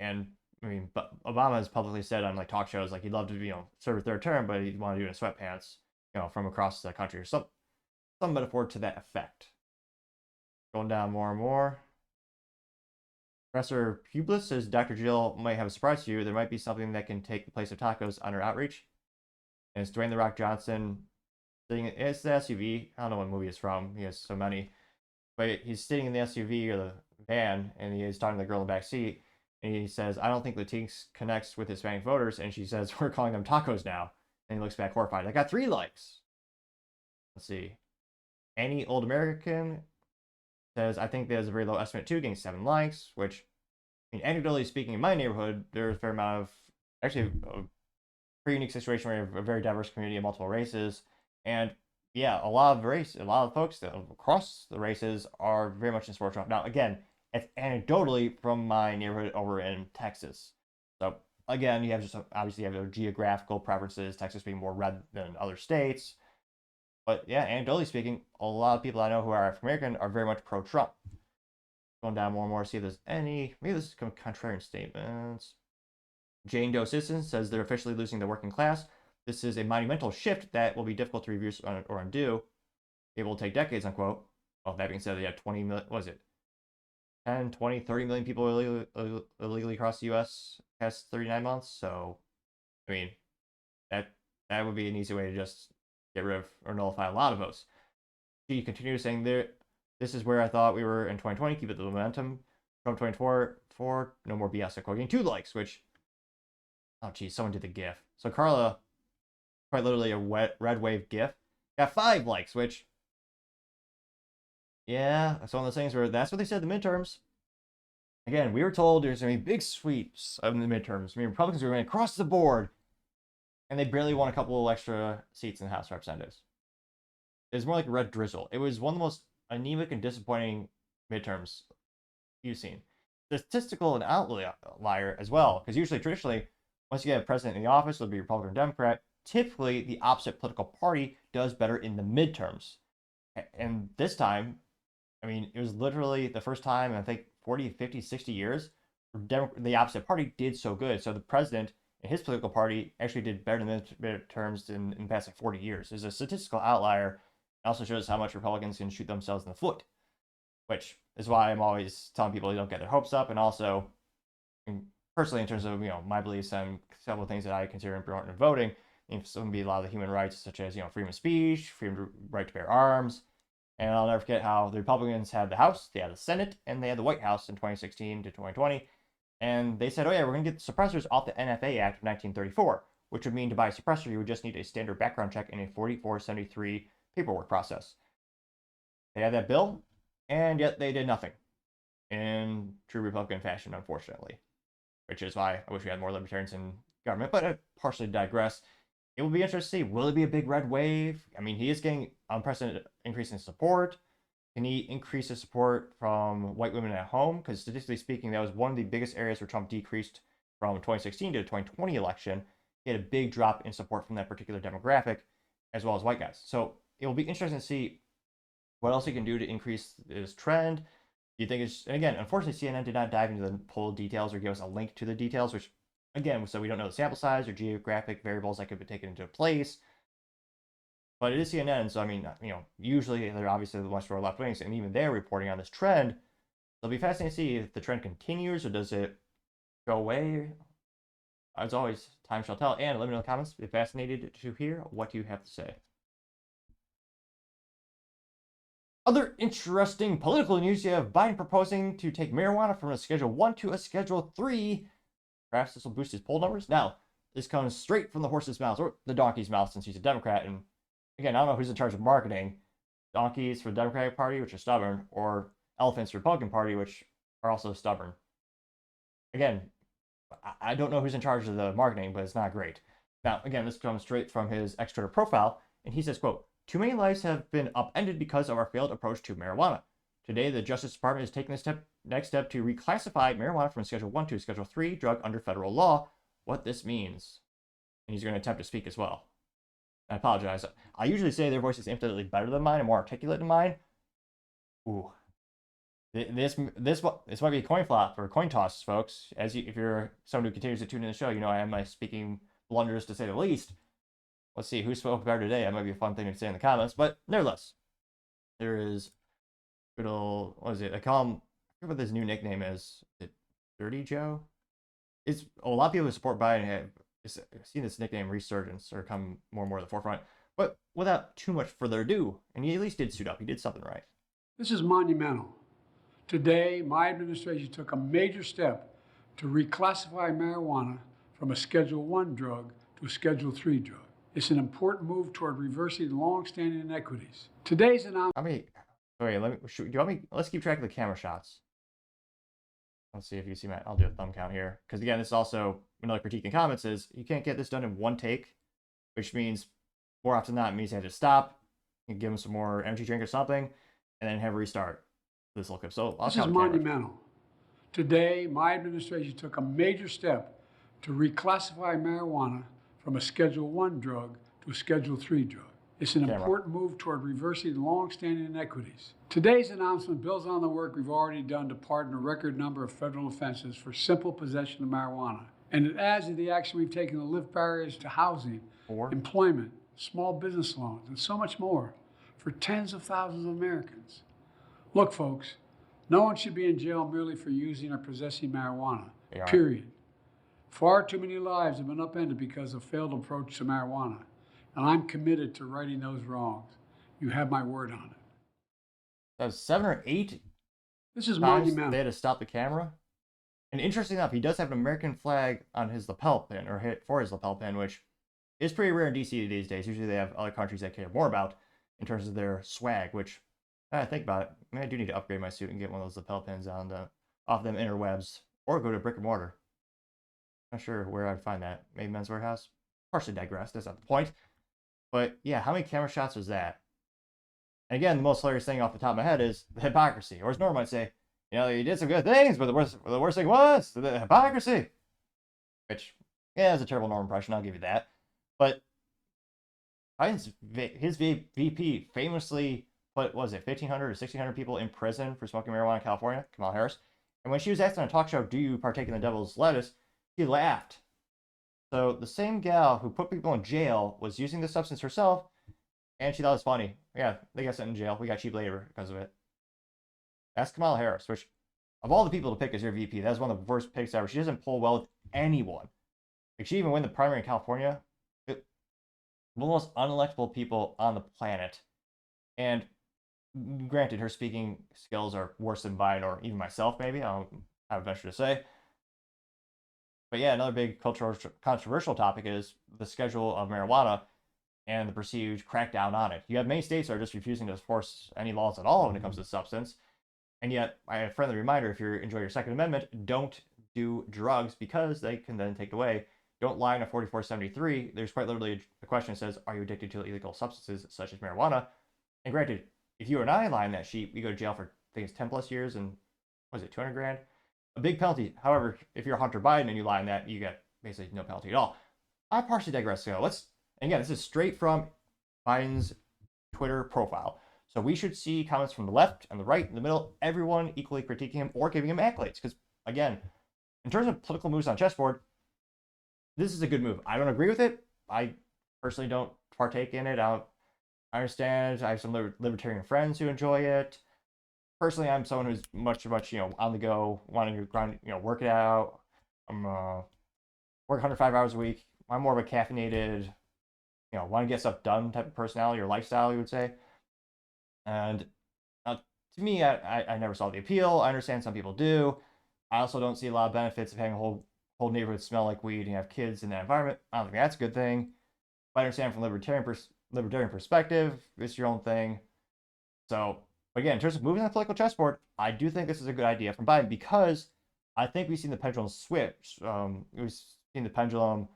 And I mean, but Obama has publicly said on like talk shows like he'd love to serve a 3rd term, but he'd want to do it in sweatpants, from across the country or some metaphor to that effect. Going down more and more. Professor Publius says Dr. Jill might have a surprise for you. There might be something that can take the place of tacos on her outreach. And it's Dwayne The Rock Johnson sitting. It's the SUV. I don't know what movie it's from. He has so many. But he's sitting in the SUV or the van, and he is talking to the girl in the back seat. And he says, "I don't think Latinx connects with Hispanic voters." And she says, "We're calling them tacos now." And he looks back horrified. I got 3 likes. Let's see. Any Old American says, "I think there's a very low estimate too," getting 7 likes, which, I mean, anecdotally speaking, in my neighborhood, there's a fair amount of, actually, a pretty unique situation where you have a very diverse community of multiple races. And yeah, a lot of folks that across the races are very much in sports. Now, again, it's anecdotally from my neighborhood over in Texas. So again, you have just obviously you have the geographical preferences, Texas being more red than other states. But yeah, anecdotally speaking, a lot of people I know who are African American are very much pro-Trump. Going down more and more, see if there's any, maybe this is contrarian statements. Jane Doe Citizens says they're officially losing the working class. This is a monumental shift that will be difficult to reverse or undo. It will take decades, unquote. Well, that being said, they have 20 million, what was it? 10, 20, 30 million people illegally across the U.S. past 39 months. So, I mean, that would be an easy way to just get rid of or nullify a lot of votes. She continues saying, "This is where I thought we were in 2020. Keep it the momentum. Trump 2024, no more BS." Getting 2 likes, which, oh geez, someone did the GIF. So Carla, quite literally a red wave GIF, got 5 likes, which, yeah, that's one of those things where that's what they said in the midterms. Again, we were told there's going to be big sweeps of the midterms. I mean, Republicans were going across the board, and they barely won a couple of extra seats in the House of Representatives. It was more like a red drizzle. It was one of the most anemic and disappointing midterms you've seen. Statistical and outlier as well, because usually, traditionally, once you get a president in the office, it'll be Republican or Democrat. Typically, the opposite political party does better in the midterms. And this time, I mean, it was literally the first time in, I think, 40, 50, 60 years, the opposite party did so good. So the president and his political party actually did better in the midterms in the past like 40 years. There's a statistical outlier. It also shows how much Republicans can shoot themselves in the foot, which is why I'm always telling people they don't get their hopes up. And also, personally, in terms of, my beliefs and several things that I consider important in voting, some would be a lot of the human rights, such as, freedom of speech, right to bear arms. And I'll never forget how the Republicans had the House, they had the Senate, and they had the White House in 2016 to 2020. And they said, "Oh yeah, we're going to get the suppressors off the NFA Act of 1934, which would mean to buy a suppressor, you would just need a standard background check and a 4473 paperwork process." They had that bill, and yet they did nothing in true Republican fashion, unfortunately. Which is why I wish we had more libertarians in government, but I partially digress. It will be interesting to see, will it be a big red wave? I mean, he is getting unprecedented increase in support. Can he increase his support from white women at home? Because statistically speaking, that was one of the biggest areas where Trump decreased from 2016 to the 2020 election. He had a big drop in support from that particular demographic, as well as white guys. So it will be interesting to see what else he can do to increase this trend. Do you think it's, and again, unfortunately, CNN did not dive into the poll details or give us a link to the details, which, again, so we don't know the sample size or geographic variables that could be taken into place. But it is CNN, so I mean, usually they're obviously the much more left wings, and even they're reporting on this trend. It'll be fascinating to see if the trend continues or does it go away. As always, time shall tell. And let me know in the comments. Be fascinated to hear what you have to say. Other interesting political news, you have Biden proposing to take marijuana from a Schedule 1 to a Schedule 3. Perhaps this will boost his poll numbers. Now, this comes straight from the horse's mouth, or the donkey's mouth, since he's a Democrat. And again, I don't know who's in charge of marketing. Donkeys for the Democratic Party, which are stubborn, or elephants for the Republican Party, which are also stubborn. Again, I don't know who's in charge of the marketing, but it's not great. Now, again, this comes straight from his X-Twitter profile, and he says, quote, "Too many lives have been upended because of our failed approach to marijuana. Today, the Justice Department is taking this next step to reclassify marijuana from Schedule 1 to Schedule 3 drug under federal law. What this means." And he's going to attempt to speak as well. I apologize. I usually say their voice is infinitely better than mine and more articulate than mine. Ooh. This might be a coin flop or a coin toss, folks. If you're someone who continues to tune in the show, I have my speaking blunders to say the least. Let's see who spoke better today. That might be a fun thing to say in the comments, but nevertheless, there is good old, what is it? I call him, I forget what his new nickname is. Is it Dirty Joe? It's a lot of people who support Biden seen this nickname resurgence or come more and more to the forefront. But without too much further ado, and he at least did suit up. He did something right. This is monumental. Today, my administration took a major step to reclassify marijuana from a Schedule I drug to a Schedule III drug. It's an important move toward reversing long-standing inequities. Today's announcement. Let's keep track of the camera shots. Let's see if you can see I'll do a thumb count here. Because again, this is also another critique in comments is you can't get this done in one take, which means more often than not, it means you have to stop, and give them some more energy drink or something, and then have a restart this little clip. So This is monumental. Today, my administration took a major step to reclassify marijuana from a Schedule I drug to a Schedule III drug. It's an important move toward reversing long-standing inequities. Today's announcement builds on the work we've already done to pardon a record number of federal offenses for simple possession of marijuana. And it adds to the action we've taken to lift barriers to housing, employment, small business loans, and so much more for tens of thousands of Americans. Look, folks, no one should be in jail merely for using or possessing marijuana, period. Far too many lives have been upended because of failed approach to marijuana, and I'm committed to righting those wrongs. You have my word on it. That was 7 or 8 This is times monumental. they had to stop the camera. And interesting enough, he does have an American flag on his lapel pin, or hit for his lapel pin, which is pretty rare in DC these days. Usually they have other countries that care more about in terms of their swag, which, I think about it, maybe I do need to upgrade my suit and get one of those lapel pins off them interwebs, or go to brick and mortar. Not sure where I'd find that. Maybe Men's Warehouse? Partially digress, that's not the point. But yeah, how many camera shots was that? And again, the most hilarious thing off the top of my head is the hypocrisy. Or as Norm might say, you know, you did some good things, but the worst thing was the hypocrisy. Which, yeah, is a terrible Norm impression, I'll give you that. But his VP famously put, what was it, 1,500 or 1,600 people in prison for smoking marijuana in California, Kamala Harris. And when she was asked on a talk show, do you partake in the devil's lettuce, she laughed. So the same gal who put people in jail was using the substance herself, and she thought it was funny. Yeah, they got sent in jail. We got cheap labor because of it. That's Kamala Harris, which, of all the people to pick as your VP, that's one of the worst picks ever. She doesn't pull well with anyone. Like, she even won the primary in California. One of the most unelectable people on the planet. And granted, her speaking skills are worse than mine or even myself, maybe. I would venture to say. But yeah, another big controversial topic is the schedule of marijuana and the perceived crackdown on it. You have many states that are just refusing to enforce any laws at all when it comes to substance. And yet, a friendly reminder, if you enjoy your Second Amendment, don't do drugs because they can then take away. Don't lie in a 4473. There's quite literally a question that says, are you addicted to illegal substances such as marijuana? And granted, if you and I lie in that sheet, we go to jail for, I think it's 10 plus years and, what is it, 200 grand? A big penalty. However, if you're Hunter Biden and you lie in that, you get basically no penalty at all. I partially digress. So again, this is straight from Biden's Twitter profile. So we should see comments from the left and the right and the middle, everyone equally critiquing him or giving him accolades. Because again, in terms of political moves on chessboard, this is a good move. I don't agree with it. I personally don't partake in it. I understand. I have some libertarian friends who enjoy it. Personally, I'm someone who's much, on the go, wanting to grind, work it out. I'm work 105 hours a week. I'm more of a caffeinated, want to get stuff done type of personality or lifestyle, you would say. And to me, I never saw the appeal. I understand some people do. I also don't see a lot of benefits of having a whole neighborhood smell like weed and have kids in that environment. I don't think that's a good thing. But I understand from libertarian perspective, it's your own thing. So, again, in terms of moving on the political chessboard, I do think this is a good idea from Biden because I think we've seen the pendulum switch. We've seen the pendulum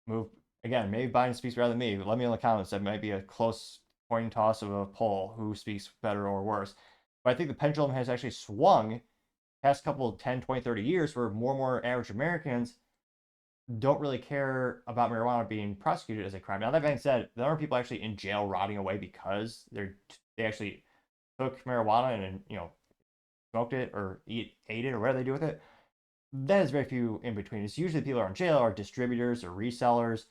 move. Again, maybe Biden speaks better than me. Let me know in the comments. That might be a close coin toss of a poll who speaks better or worse. But I think the pendulum has actually swung past couple of 10, 20, 30 years where more and more average Americans don't really care about marijuana being prosecuted as a crime. Now, that being said, there are people actually in jail rotting away because they actually took marijuana and smoked it or ate it or whatever they do with it. That is very few in between. It's usually people who are in jail are distributors or resellers.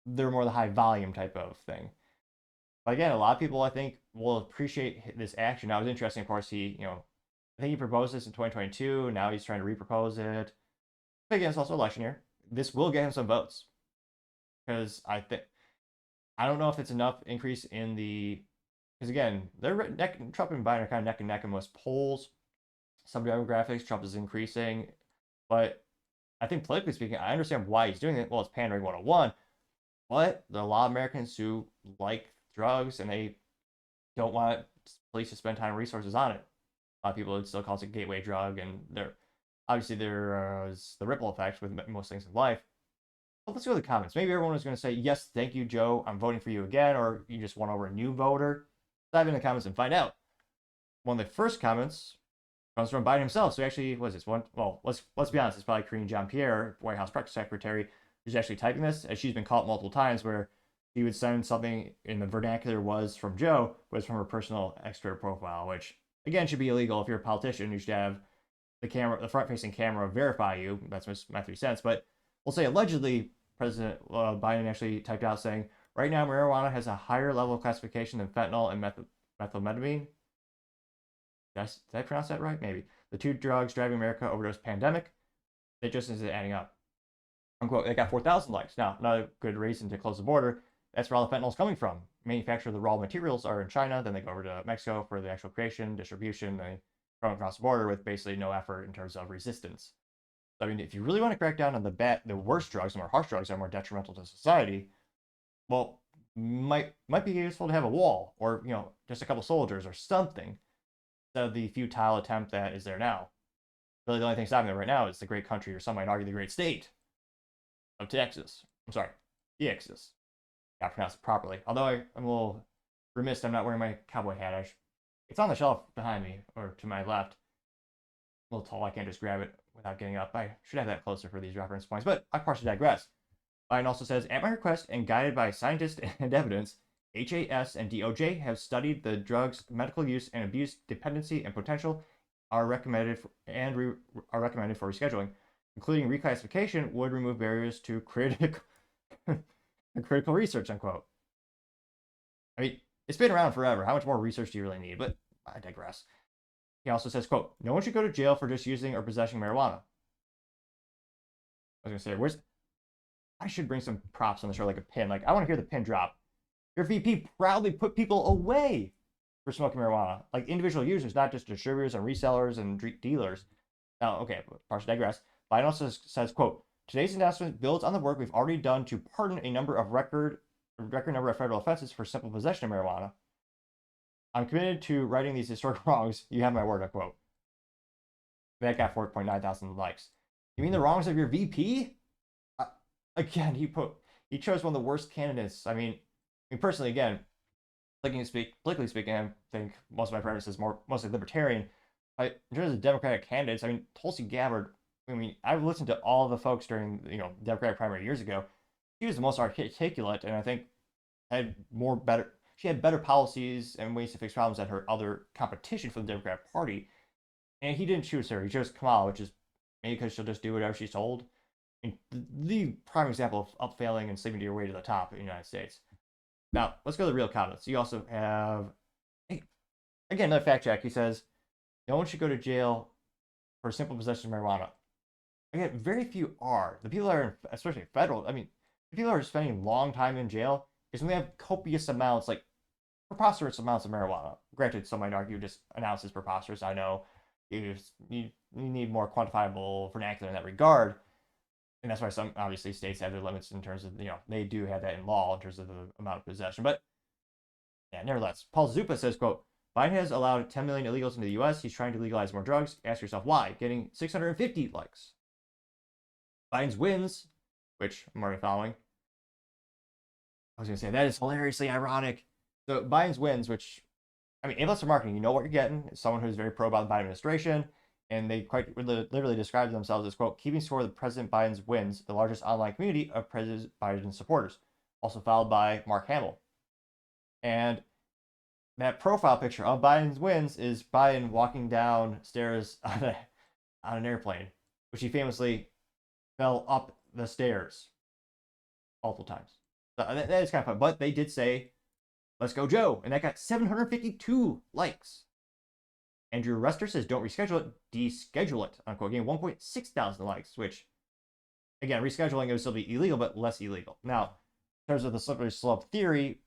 They're more the high volume type of thing. But again, a lot of people, I think, will appreciate this action. Now, it was interesting, of course, I think he proposed this in 2022. Now he's trying to repropose it. But again, it's also election year. this will get him some votes. Because I don't know if it's enough increase in the, because again, Trump and Biden are kind of neck and neck in most polls. Some demographics, Trump is increasing, but I think politically speaking, I understand why he's doing it. Well, it's pandering 101, but there are a lot of Americans who like drugs and they don't want police to spend time and resources on it. A lot of people would still call it a gateway drug, and there's the ripple effect with most things in life. But let's go to the comments. Maybe everyone is going to say, yes, thank you, Joe, I'm voting for you again, or you just won over a new voter. Dive in the comments and find out. One of the first comments comes from Biden himself. So actually, what is this one? Well, let's be honest, it's probably Karine Jean-Pierre, White House press secretary, who's actually typing this, as she's been caught multiple times where she would send something in the vernacular was from Joe, but it's from her personal extra profile, which again should be illegal. If you're a politician, you should have the front-facing camera verify you. That's my 3 cents. But we'll say allegedly, President Biden actually typed out saying, right now marijuana has a higher level of classification than fentanyl and methamphetamine. Did I pronounce that right? Maybe. The 2 drugs driving America overdose pandemic. It just isn't adding up. Unquote. They got 4,000 likes. Now, another good reason to close the border. That's where all the fentanyl is coming from. Manufacture of the raw materials are in China. Then they go over to Mexico for the actual creation, distribution. They come across the border with basically no effort in terms of resistance. So, I mean, if you really want to crack down on the worst drugs, the more harsh drugs that are more detrimental to society, well, might be useful to have a wall or, just a couple soldiers or something instead of the futile attempt that is there now. Really, the only thing stopping there right now is the great country, or some might argue the great state of Texas. I'm sorry, Texas. Got to pronounce it properly. Although I'm a little remiss, I'm not wearing my cowboy hat. It's on the shelf behind me, or to my left. A little tall, I can't just grab it without getting up. I should have that closer for these reference points, but I partially digress. Biden also says, at my request and guided by scientists and evidence, HAS and DOJ have studied the drug's medical use and abuse dependency and potential are recommended for rescheduling, including reclassification would remove barriers to critical research, unquote. I mean, it's been around forever. How much more research do you really need? But I digress. He also says, quote, no one should go to jail for just using or possessing marijuana. I was going to say, I should bring some props on the show, like a pin. Like, I want to hear the pin drop. Your VP proudly put people away for smoking marijuana. Like individual users, not just distributors and resellers and dealers. Now, okay, partially digress. Biden also says, quote, today's announcement builds on the work we've already done to pardon a record number of federal offenses for simple possession of marijuana. I'm committed to righting these historic wrongs. You have my word, unquote. That got 4.9 thousand likes. You mean the wrongs of your VP? Again, he chose one of the worst candidates. I mean, personally, again, politically speaking, I think most of my preference is mostly libertarian. In terms of Democratic candidates, I mean, Tulsi Gabbard. I mean, I've listened to all the folks during Democratic primary years ago. She was the most articulate, and I think she had better policies and ways to fix problems than her other competition for the Democratic Party. And he didn't choose her. He chose Kamala, which is maybe because she'll just do whatever she's told. I mean, the prime example of failing and sleeping to your way to the top in the United States. Now, let's go to the real comments. You also have, again, another fact check. He says, no one should go to jail for simple possession of marijuana. Again, very few are. The people that are, especially federal, I mean, the people that are spending long time in jail is when they have copious amounts, like preposterous amounts of marijuana. Granted, some might argue just announce as preposterous. I know you need more quantifiable vernacular in that regard. And that's why some, obviously, states have their limits in terms of, they do have that in law in terms of the amount of possession. But, yeah, nevertheless. Paul Zupa says, quote, Biden has allowed 10 million illegals into the U.S. He's trying to legalize more drugs. Ask yourself why. Getting 650 likes. Biden's wins, which I'm already following. I was going to say, that is hilariously ironic. So Biden's wins, which, I mean, A+ for marketing, you know what you're getting. It's someone who's very pro about the Biden administration. And they quite literally describe themselves as, quote, keeping score of President Biden's wins, the largest online community of President Biden's supporters. Also followed by Mark Hamill. And that profile picture of Biden's wins is Biden walking down stairs on an airplane, which he famously fell up the stairs multiple times. So that is kind of fun. But they did say, let's go, Joe. And that got 752 likes. Andrew Rester says, don't reschedule it, deschedule it, unquote. Getting 1.6 thousand likes, which again, rescheduling, it would still be illegal, but less illegal. Now, in terms of the slippery slope theory,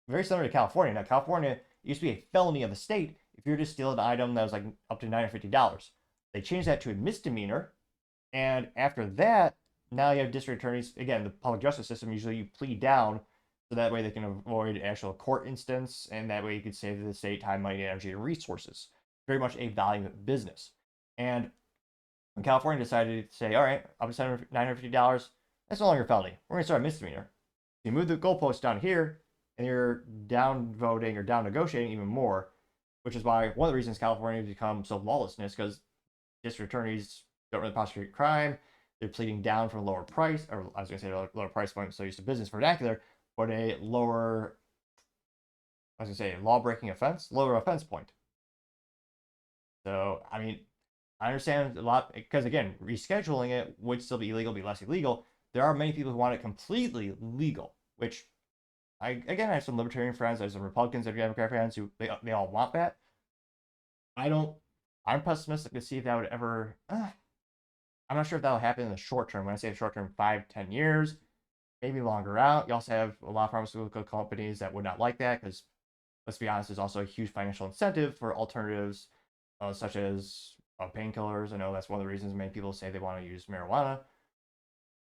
very similar to California. Now, California used to be a felony of the state if you were to steal an item that was like up to $950. They changed that to a misdemeanor. And after that, now you have district attorneys. Again, the public justice system, usually you plead down so that way they can avoid actual court instance. And that way you can save the state time, money, energy, and resources. Very much a volume business. And when California decided to say, all right, up to $950, that's no longer a felony. We're going to start a misdemeanor. You move the goalpost down here, and you're down voting or down negotiating even more, which is why one of the reasons California has become so lawlessness, because district attorneys don't really prosecute crime. They're pleading down for a lower price, or I was going to say lower price point, so used to business vernacular, but a lower, I was going to say law-breaking offense, lower offense point. So, I mean, I understand a lot, because again, rescheduling it would still be illegal, be less illegal. There are many people who want it completely legal, which I have some libertarian friends, I have some Republicans and Democrat friends who they all want that. I'm pessimistic to see if that would ever, I'm not sure if that'll happen in the short term. When I say short term, 5-10 years, maybe longer out. You also have a lot of pharmaceutical companies that would not like that because, let's be honest, there's also a huge financial incentive for alternatives such as painkillers. I know that's one of the reasons many people say they want to use marijuana.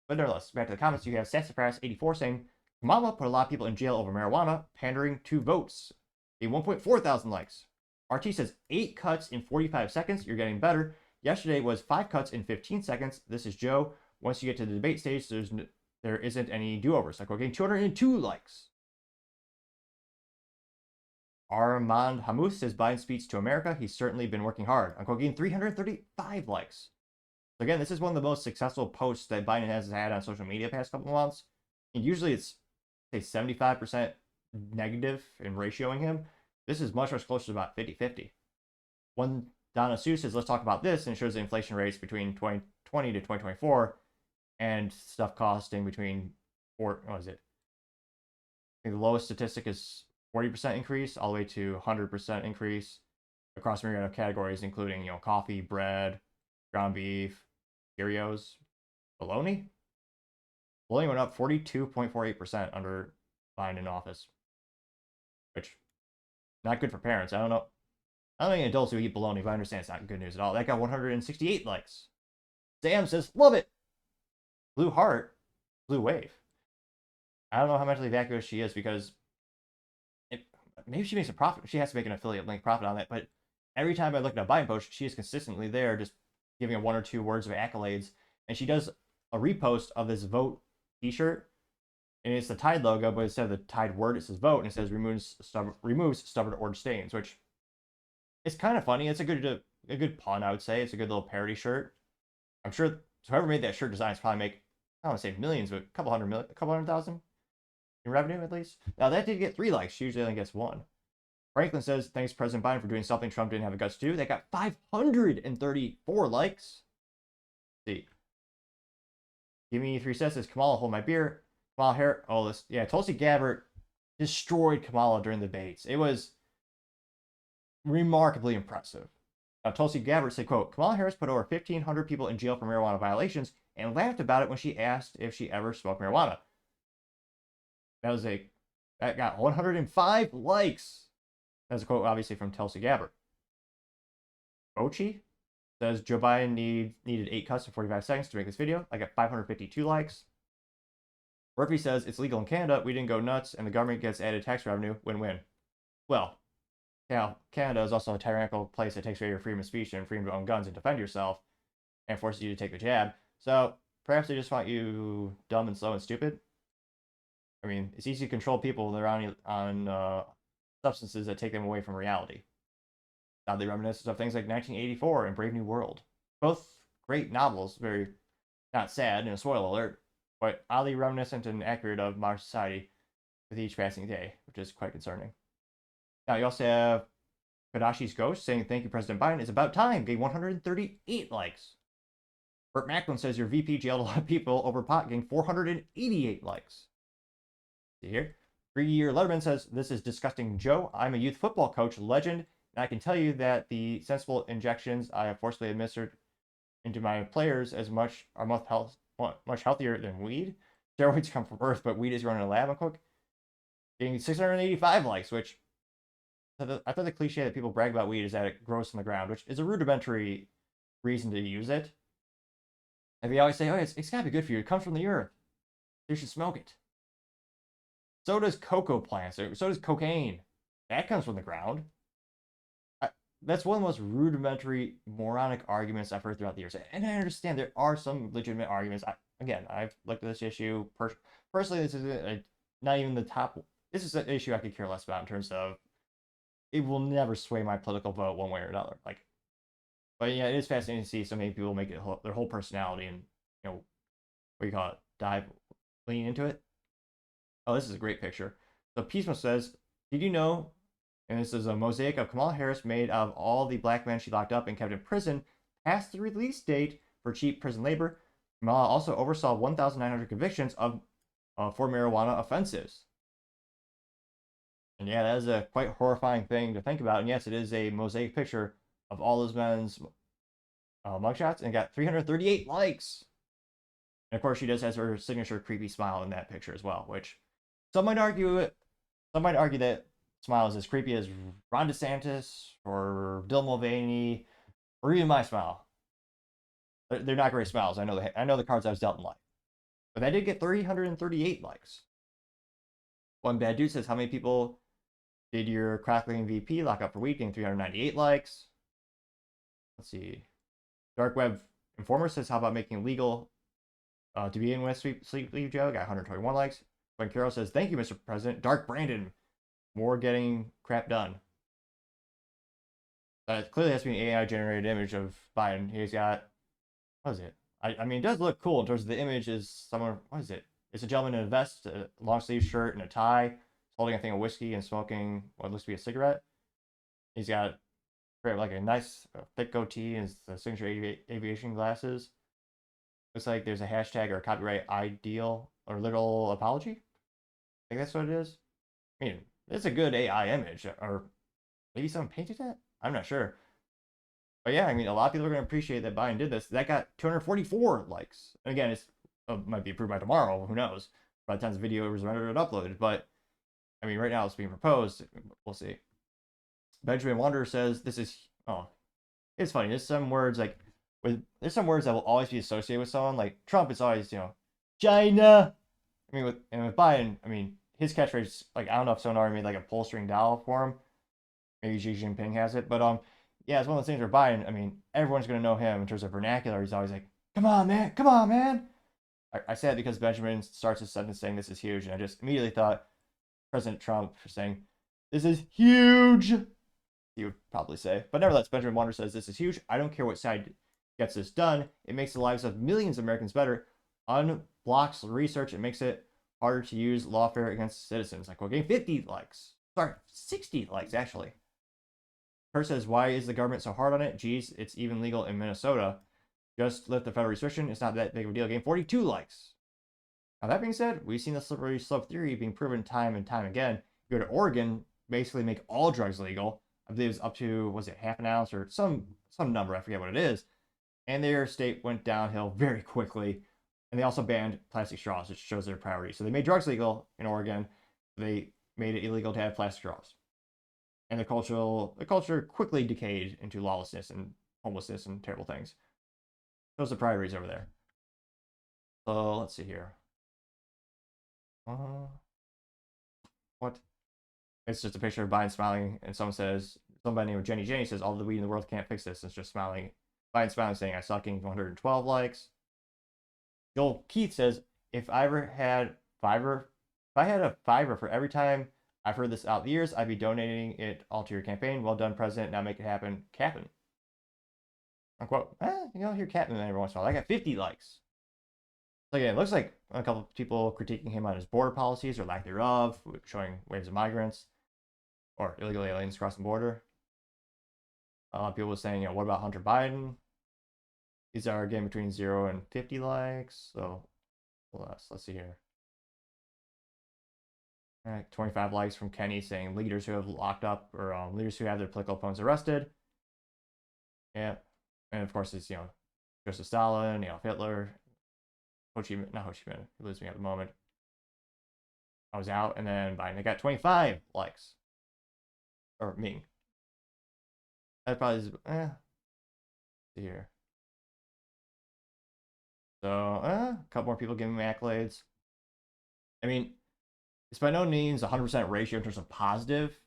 But nevertheless, back to the comments, you have Sassafras84 saying, Kamala put a lot of people in jail over marijuana, pandering to votes. A 1.4 thousand likes. RT says 8 cuts in 45 seconds. You're getting better. Yesterday was 5 cuts in 15 seconds. This is Joe. Once you get to the debate stage, there isn't any do-overs. Like we're getting 202 likes. Armand Hamous says Biden speaks to America. He's certainly been working hard. I'm getting 335 likes. So again, this is one of the most successful posts that Biden has had on social media the past couple of months. And usually it's, say, 75% negative in ratioing him. This is much closer to about 50-50. One Donna Sue says, let's talk about this, and it shows the inflation rates between 2020 to 2024 and stuff costing between, what is it? I think the lowest statistic is 40% increase all the way to 100% increase across myriad of categories, including, coffee, bread, ground beef, Cheerios, bologna. Bologna went up 42.48% under Biden in office, which not good for parents. I don't know any adults who eat bologna, but I understand it's not good news at all. That got 168 likes. Sam says, love it. Blue Heart, Blue Wave. I don't know how mentally vacuous she is because maybe she makes a profit. She has to make an affiliate link profit on that. But every time I look at a Biden post, she is consistently there just giving 1 or 2 words of accolades. And she does a repost of this vote t-shirt. And it's the Tide logo, but instead of the Tide word, it says vote. And it says removes stubborn orange stains, which is kind of funny. It's a good pun, I would say. It's a good little parody shirt. I'm sure whoever made that shirt design is probably make, I don't want to say millions, but a couple hundred thousand in revenue at least. Now that did get 3 likes. She usually only gets 1. Franklin says, thanks President Biden for doing something Trump didn't have the guts to do. They got 534 likes. Let's see. Give me 3 cents. Says Kamala, hold my beer. Kamala Harris. Tulsi Gabbard destroyed Kamala during the debates. It was remarkably impressive. Now, Tulsi Gabbard said, quote, Kamala Harris put over 1,500 people in jail for marijuana violations and laughed about it when she asked if she ever smoked marijuana. That got 105 likes. That's a quote, obviously, from Tulsi Gabbard. Ochi says Joe Biden needed 8 cuts in 45 seconds to make this video. I got 552 likes. Murphy says it's legal in Canada. We didn't go nuts, and the government gets added tax revenue. Win-win. Well, Canada is also a tyrannical place that takes away your freedom of speech and freedom to own guns and defend yourself, and forces you to take the jab. So perhaps they just want you dumb and slow and stupid. I mean, it's easy to control people when they're on substances that take them away from reality. Oddly reminiscent of things like 1984 and Brave New World. Both great novels, very not sad, and a spoiler alert, but oddly reminiscent and accurate of modern society with each passing day, which is quite concerning. Now, you also have Kadashi's Ghost saying, thank you, President Biden. It's about time. Getting 138 likes. Burt Macklin says, your VP jailed a lot of people over pot, getting 488 likes. See here? 3-year Letterman says, this is disgusting, Joe. I'm a youth football coach, legend, and I can tell you that the sensible injections I have forcibly administered into my players are much much healthier than weed. Steroids come from Earth, but weed is grown in a lab. Unquote. Getting 685 likes, which I thought the cliche that people brag about weed is that it grows from the ground, which is a rudimentary reason to use it. And they always say, oh, it's gotta be good for you. It comes from the earth. You should smoke it. So does cocoa plants. So does cocaine. That comes from the ground. That's one of the most rudimentary, moronic arguments I've heard throughout the years. And I understand there are some legitimate arguments. I've looked at this issue. Personally, this is not even the top. This is an issue I could care less about in terms of it will never sway my political vote one way or another. But yeah, it is fascinating to see so many people make it their whole personality and, what do you call it, lean into it. Oh, this is a great picture. So Pismo says, did you know, and this is a mosaic of Kamala Harris made of all the black men she locked up and kept in prison past the release date for cheap prison labor. Kamala also oversaw 1,900 convictions for marijuana offenses. And yeah, that is a quite horrifying thing to think about. And yes, it is a mosaic picture of all those men's mugshots, and got 338 likes. And of course, she does has her signature creepy smile in that picture as well, which some might argue that smile is as creepy as Ron DeSantis or Dylan Mulvaney or even my smile. They're not great smiles. I know the cards I was dealt in life, but that did get 338 likes. One bad dude says, how many people did your crackling VP lock up for weed? Getting 398 likes. Let's see. Dark Web Informer says, how about making it legal to be in with sleep leave jail? Got 121 likes. When Carol says, thank you, Mr. President. Dark Brandon, more getting crap done. Clearly has to be an AI generated image of Biden. He's got, what is it? I mean, it does look cool in terms of the image. Is someone, what is it? It's a gentleman in a vest, a long sleeve shirt, and a tie, holding a thing of whiskey and smoking what looks to be a cigarette. He's got like a nice thick goatee and the signature aviation glasses. Looks like there's a hashtag or a copyright ideal or literal apology. I think that's what it is. I mean, it's a good AI image, or maybe someone painted that? I'm not sure. But yeah, I mean, a lot of people are going to appreciate that Biden did this. That got 244 likes. And again, it might be approved by tomorrow. Who knows? By the time the video is rendered and uploaded. But I mean, right now it's being proposed. We'll see. Benjamin Wander says this is, it's funny. There's some words there's some words that will always be associated with someone. Like Trump is always, China. I mean, with Biden, I mean, his catchphrase, I don't know if someone already made like a pull string doll for him. Maybe Xi Jinping has it, but yeah, it's one of those things where Biden, I mean, everyone's gonna know him in terms of vernacular. He's always like, come on, man. I say it because Benjamin starts his sentence saying this is huge, and I just immediately thought President Trump saying this is huge. He would probably say, but nevertheless, Benjamin Wander says this is huge. I don't care what side gets this done. It makes the lives of millions of Americans better. Unblocks research. It makes it harder to use lawfare against citizens. Like, getting 50 likes. Sorry, 60 likes actually. Kurt says, why is the government so hard on it? Geez, it's even legal in Minnesota. Just lift the federal restriction. It's not that big of a deal. Getting 42 likes. Now, that being said, we've seen the slippery slope theory being proven time and time again. You go to Oregon, basically make all drugs legal. I believe it's up to, was it half an ounce or some number? I forget what it is. And their state went downhill very quickly. And they also banned plastic straws, which shows their priority. So they made drugs legal in Oregon. They made it illegal to have plastic straws. And the culture quickly decayed into lawlessness and homelessness and terrible things. Those are priorities over there. So let's see here. What? It's just a picture of Biden smiling, and somebody named Jenny says, all the weed in the world can't fix this. It's just smiling. Biden smiling, saying, I suck, getting 112 likes. Joel Keith says, if I had a $5 for every time I've heard this out the years, I'd be donating it all to your campaign. Well done, President. Now make it happen. Captain. Unquote. Hear Captain every once in a while. I got 50 likes. So again, it looks like a couple of people critiquing him on his border policies or lack thereof, showing waves of migrants or illegal aliens crossing the border. A lot of people were saying, what about Hunter Biden? These are again between 0 and 50 likes. So let's see here. All right, 25 likes from Kenny saying leaders who have locked up or leaders who have their political opponents arrested. Yeah, and of course it's Joseph Stalin, Hitler, Not Ho Chi Minh. He loses me at the moment. I was out, and then Biden, they got 25 likes. Or me. That probably is, here. So, a couple more people giving me accolades. I mean, it's by no means 100% ratio in terms of positive.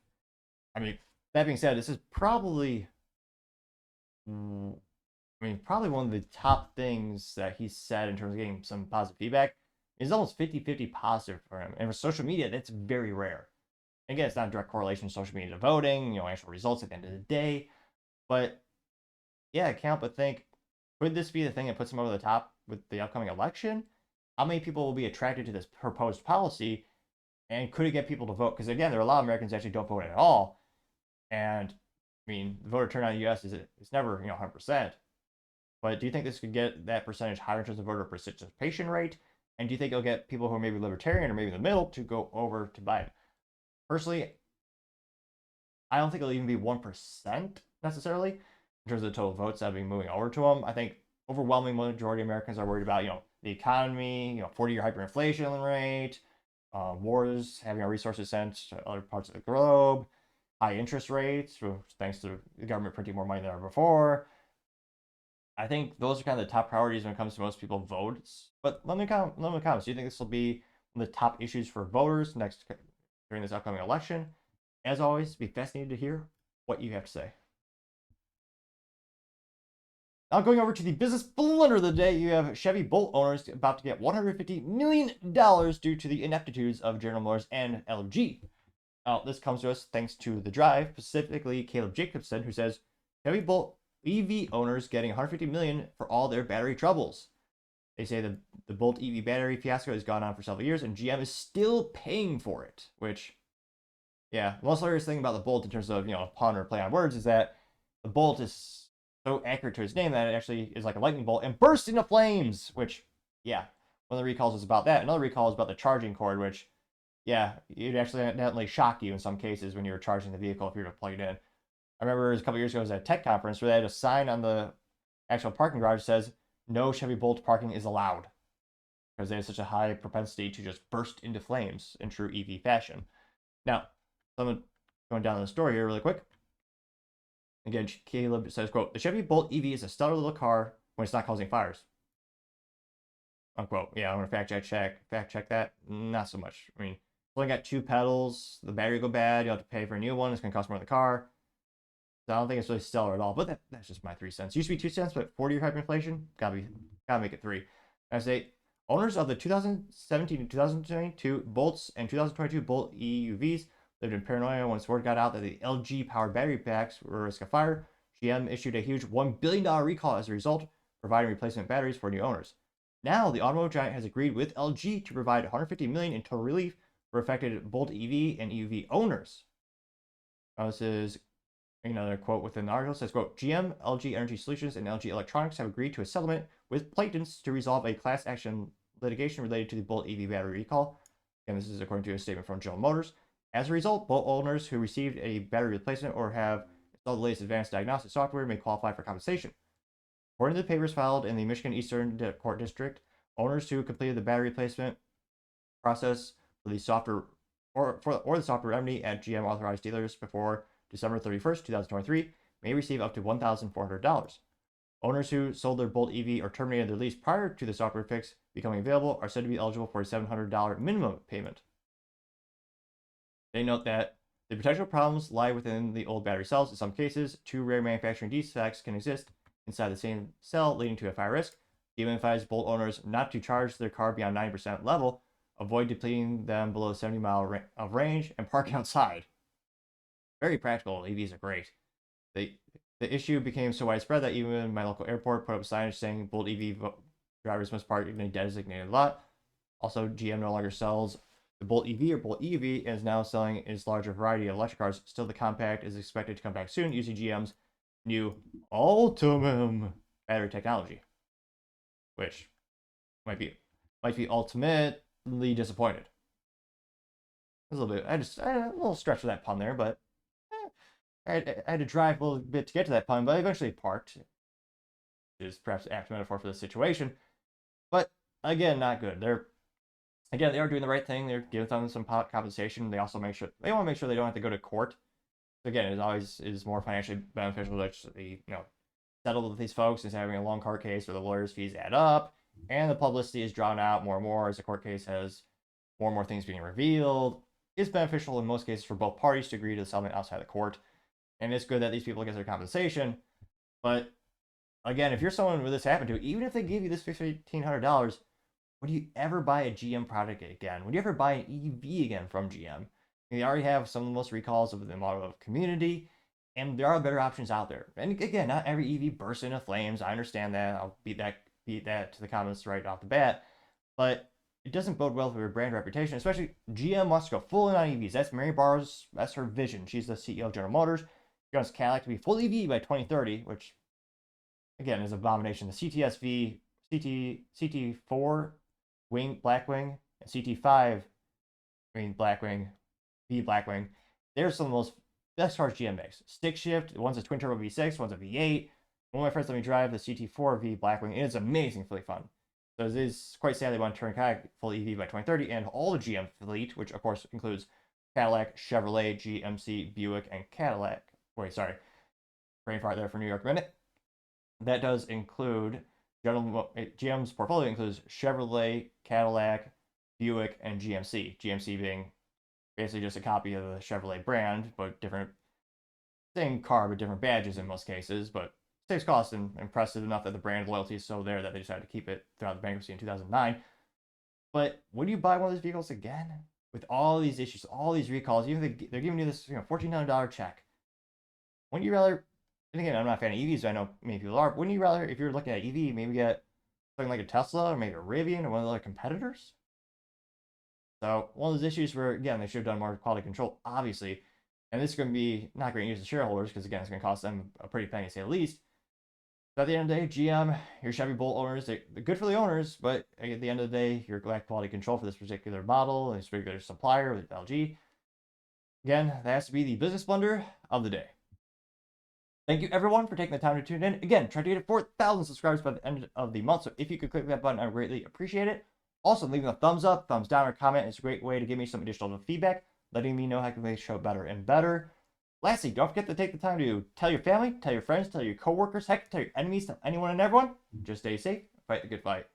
I mean, that being said, this is probably, probably one of the top things that he said in terms of getting some positive feedback. Is almost 50-50 positive for him. And for social media, that's very rare. Again, it's not a direct correlation with social media to voting, actual results at the end of the day. But yeah, I can't help but think, could this be the thing that puts him over the top with the upcoming election? How many people will be attracted to this proposed policy? And could it get people to vote? Because again, there are a lot of Americans that actually don't vote at all. And the voter turnout in the U.S. it's never 100%. But do you think this could get that percentage higher in terms of voter participation rate? And do you think it'll get people who are maybe libertarian or maybe in the middle to go over to Biden? Personally, I don't think it'll even be 1% necessarily in terms of the total votes that will be moving over to him. I think overwhelming majority of Americans are worried about, the economy, 40-year hyperinflation rate, wars, having our resources sent to other parts of the globe, high interest rates, thanks to the government printing more money than ever before. I think those are kind of the top priorities when it comes to most people's votes. But let me comment in the comments. Do you think this will be one of the top issues for voters during this upcoming election? As always, it'd be fascinating to hear what you have to say. Now going over to the business blunder of the day, you have Chevy Bolt owners about to get $150 million due to the ineptitudes of General Motors and LG. Now, this comes to us thanks to The Drive, specifically Caleb Jacobson, who says, Chevy Bolt EV owners getting $150 million for all their battery troubles. They say the Bolt EV battery fiasco has gone on for several years, and GM is still paying for it, which, yeah, the most hilarious thing about the Bolt in terms of, pun or play on words is that the Bolt is so accurate to his name that it actually is like a lightning bolt and bursts into flames, which, yeah, one of the recalls is about that. Another recall is about the charging cord, which, yeah, it'd actually accidentally shock you in some cases when you were charging the vehicle if you were to plug it in. I remember a couple years ago, I was at a tech conference where they had a sign on the actual parking garage that says, no Chevy Bolt parking is allowed, because they have such a high propensity to just burst into flames in true EV fashion. Now, someone going down the story here really quick. Again, Caleb says, quote, the Chevy Bolt EV is a stellar little car when it's not causing fires. Unquote. Yeah, I'm going to fact check that. Not so much. It's only got 2 pedals. The battery will go bad. You'll have to pay for a new one. It's going to cost more than the car. So I don't think it's really stellar at all. But that's just my 3 cents. Used to be 2 cents, but 40-year hyperinflation, gotta make it 3. I say, owners of the 2017 and 2022 Bolts and 2022 Bolt EUVs lived in paranoia once word got out that the LG-powered battery packs were a risk of fire. GM issued a huge $1 billion recall as a result, providing replacement batteries for new owners. Now, the automotive giant has agreed with LG to provide $150 million in total relief for affected Bolt EV and EUV owners. Now, this is another quote within the article. It says, quote, GM, LG Energy Solutions, and LG Electronics have agreed to a settlement with plaintiffs to resolve a class action litigation related to the Bolt EV battery recall. And this is according to a statement from General Motors. As a result, Bolt owners who received a battery replacement or have installed the latest advanced diagnostic software may qualify for compensation. According to the papers filed in the Michigan Eastern Court District, owners who completed the battery replacement process for the software or the software remedy at GM authorized dealers before December 31st, 2023 may receive up to $1,400. Owners who sold their Bolt EV or terminated their lease prior to the software fix becoming available are said to be eligible for a $700 minimum payment. They note that the potential problems lie within the old battery cells. In some cases, 2 rare manufacturing defects can exist inside the same cell, leading to a fire risk. GM advised Bolt owners not to charge their car beyond 90% level, avoid depleting them below 70 miles of range, and park outside. Very practical. EVs are great. The issue became so widespread that even my local airport put up signage saying Bolt EV drivers must park in a designated lot. Also, GM no longer sells the Bolt EV or Bolt EV and is now selling its larger variety of electric cars. Still, the compact is expected to come back soon using GM's new Ultimum battery technology, which might be ultimately disappointed. A little bit. I had a little stretch of that pun there, but I had to drive a little bit to get to that pun, but I eventually parked. It is perhaps an apt metaphor for the situation. But again, not good. They are doing the right thing. They're giving them some compensation. They also want to make sure they don't have to go to court. Again, it always is more financially beneficial to actually, settle with these folks instead of having a long court case where the lawyers' fees add up and the publicity is drawn out more and more as the court case has more and more things being revealed. It's beneficial in most cases for both parties to agree to the settlement outside the court. And it's good that these people get their compensation. But again, if you're someone where this happened to, even if they give you this $1,500, would you ever buy a GM product again? Would you ever buy an EV again from GM? They already have some of the most recalls of the automotive community, and there are better options out there. And again, not every EV bursts into flames. I understand that. I'll beat that to the comments right off the bat. But it doesn't bode well for your brand reputation, especially GM wants to go full in on EVs. That's Mary Barr's, that's her vision. She's the CEO of General Motors. She wants Cadillac to be full EV by 2030, which, again, is an abomination. The CTSV, CT4 Blackwing, and CT5 Blackwing, V Blackwing, they're some of the most best cars GM makes. Stick shift, one's a twin turbo V6, one's a V8. One of my friends let me drive the CT4 V Blackwing. It is amazingly fun. So it is quite sad they want to turn Cadillac full EV by 2030, and all the GM fleet, which of course includes Cadillac, Chevrolet, GMC, Buick, and Cadillac. Wait, sorry, brain fart there for New York a minute. That does include GM's portfolio includes Chevrolet, Cadillac, Buick, and GMC. GMC being basically just a copy of the Chevrolet brand, but different, same car, but different badges in most cases, but saves cost and impressive enough that the brand loyalty is so there that they decided to keep it throughout the bankruptcy in 2009. But would you buy one of these vehicles again? With all these issues, all these recalls, even if they're giving you this $1,400 check. Wouldn't you rather, and again, I'm not a fan of EVs, I know many people are, wouldn't you rather, if you're looking at EV, maybe get something like a Tesla or maybe a Rivian or one of the other competitors? So one of those issues where, again, they should have done more quality control, obviously. And this is going to be not great news to shareholders because, again, it's going to cost them a pretty penny to say the least. But at the end of the day, GM, your Chevy Bolt owners, they're good for the owners, but at the end of the day, you're lack quality control for this particular model, this particular supplier with LG. Again, that has to be the business blunder of the day. Thank you, everyone, for taking the time to tune in. Again, trying to get 4,000 subscribers by the end of the month, so if you could click that button, I would greatly appreciate it. Also, leaving a thumbs up, thumbs down, or comment is a great way to give me some additional feedback, letting me know how I can make the show better and better. Lastly, don't forget to take the time to tell your family, tell your friends, tell your coworkers, heck, tell your enemies, tell anyone and everyone. Just stay safe, fight the good fight.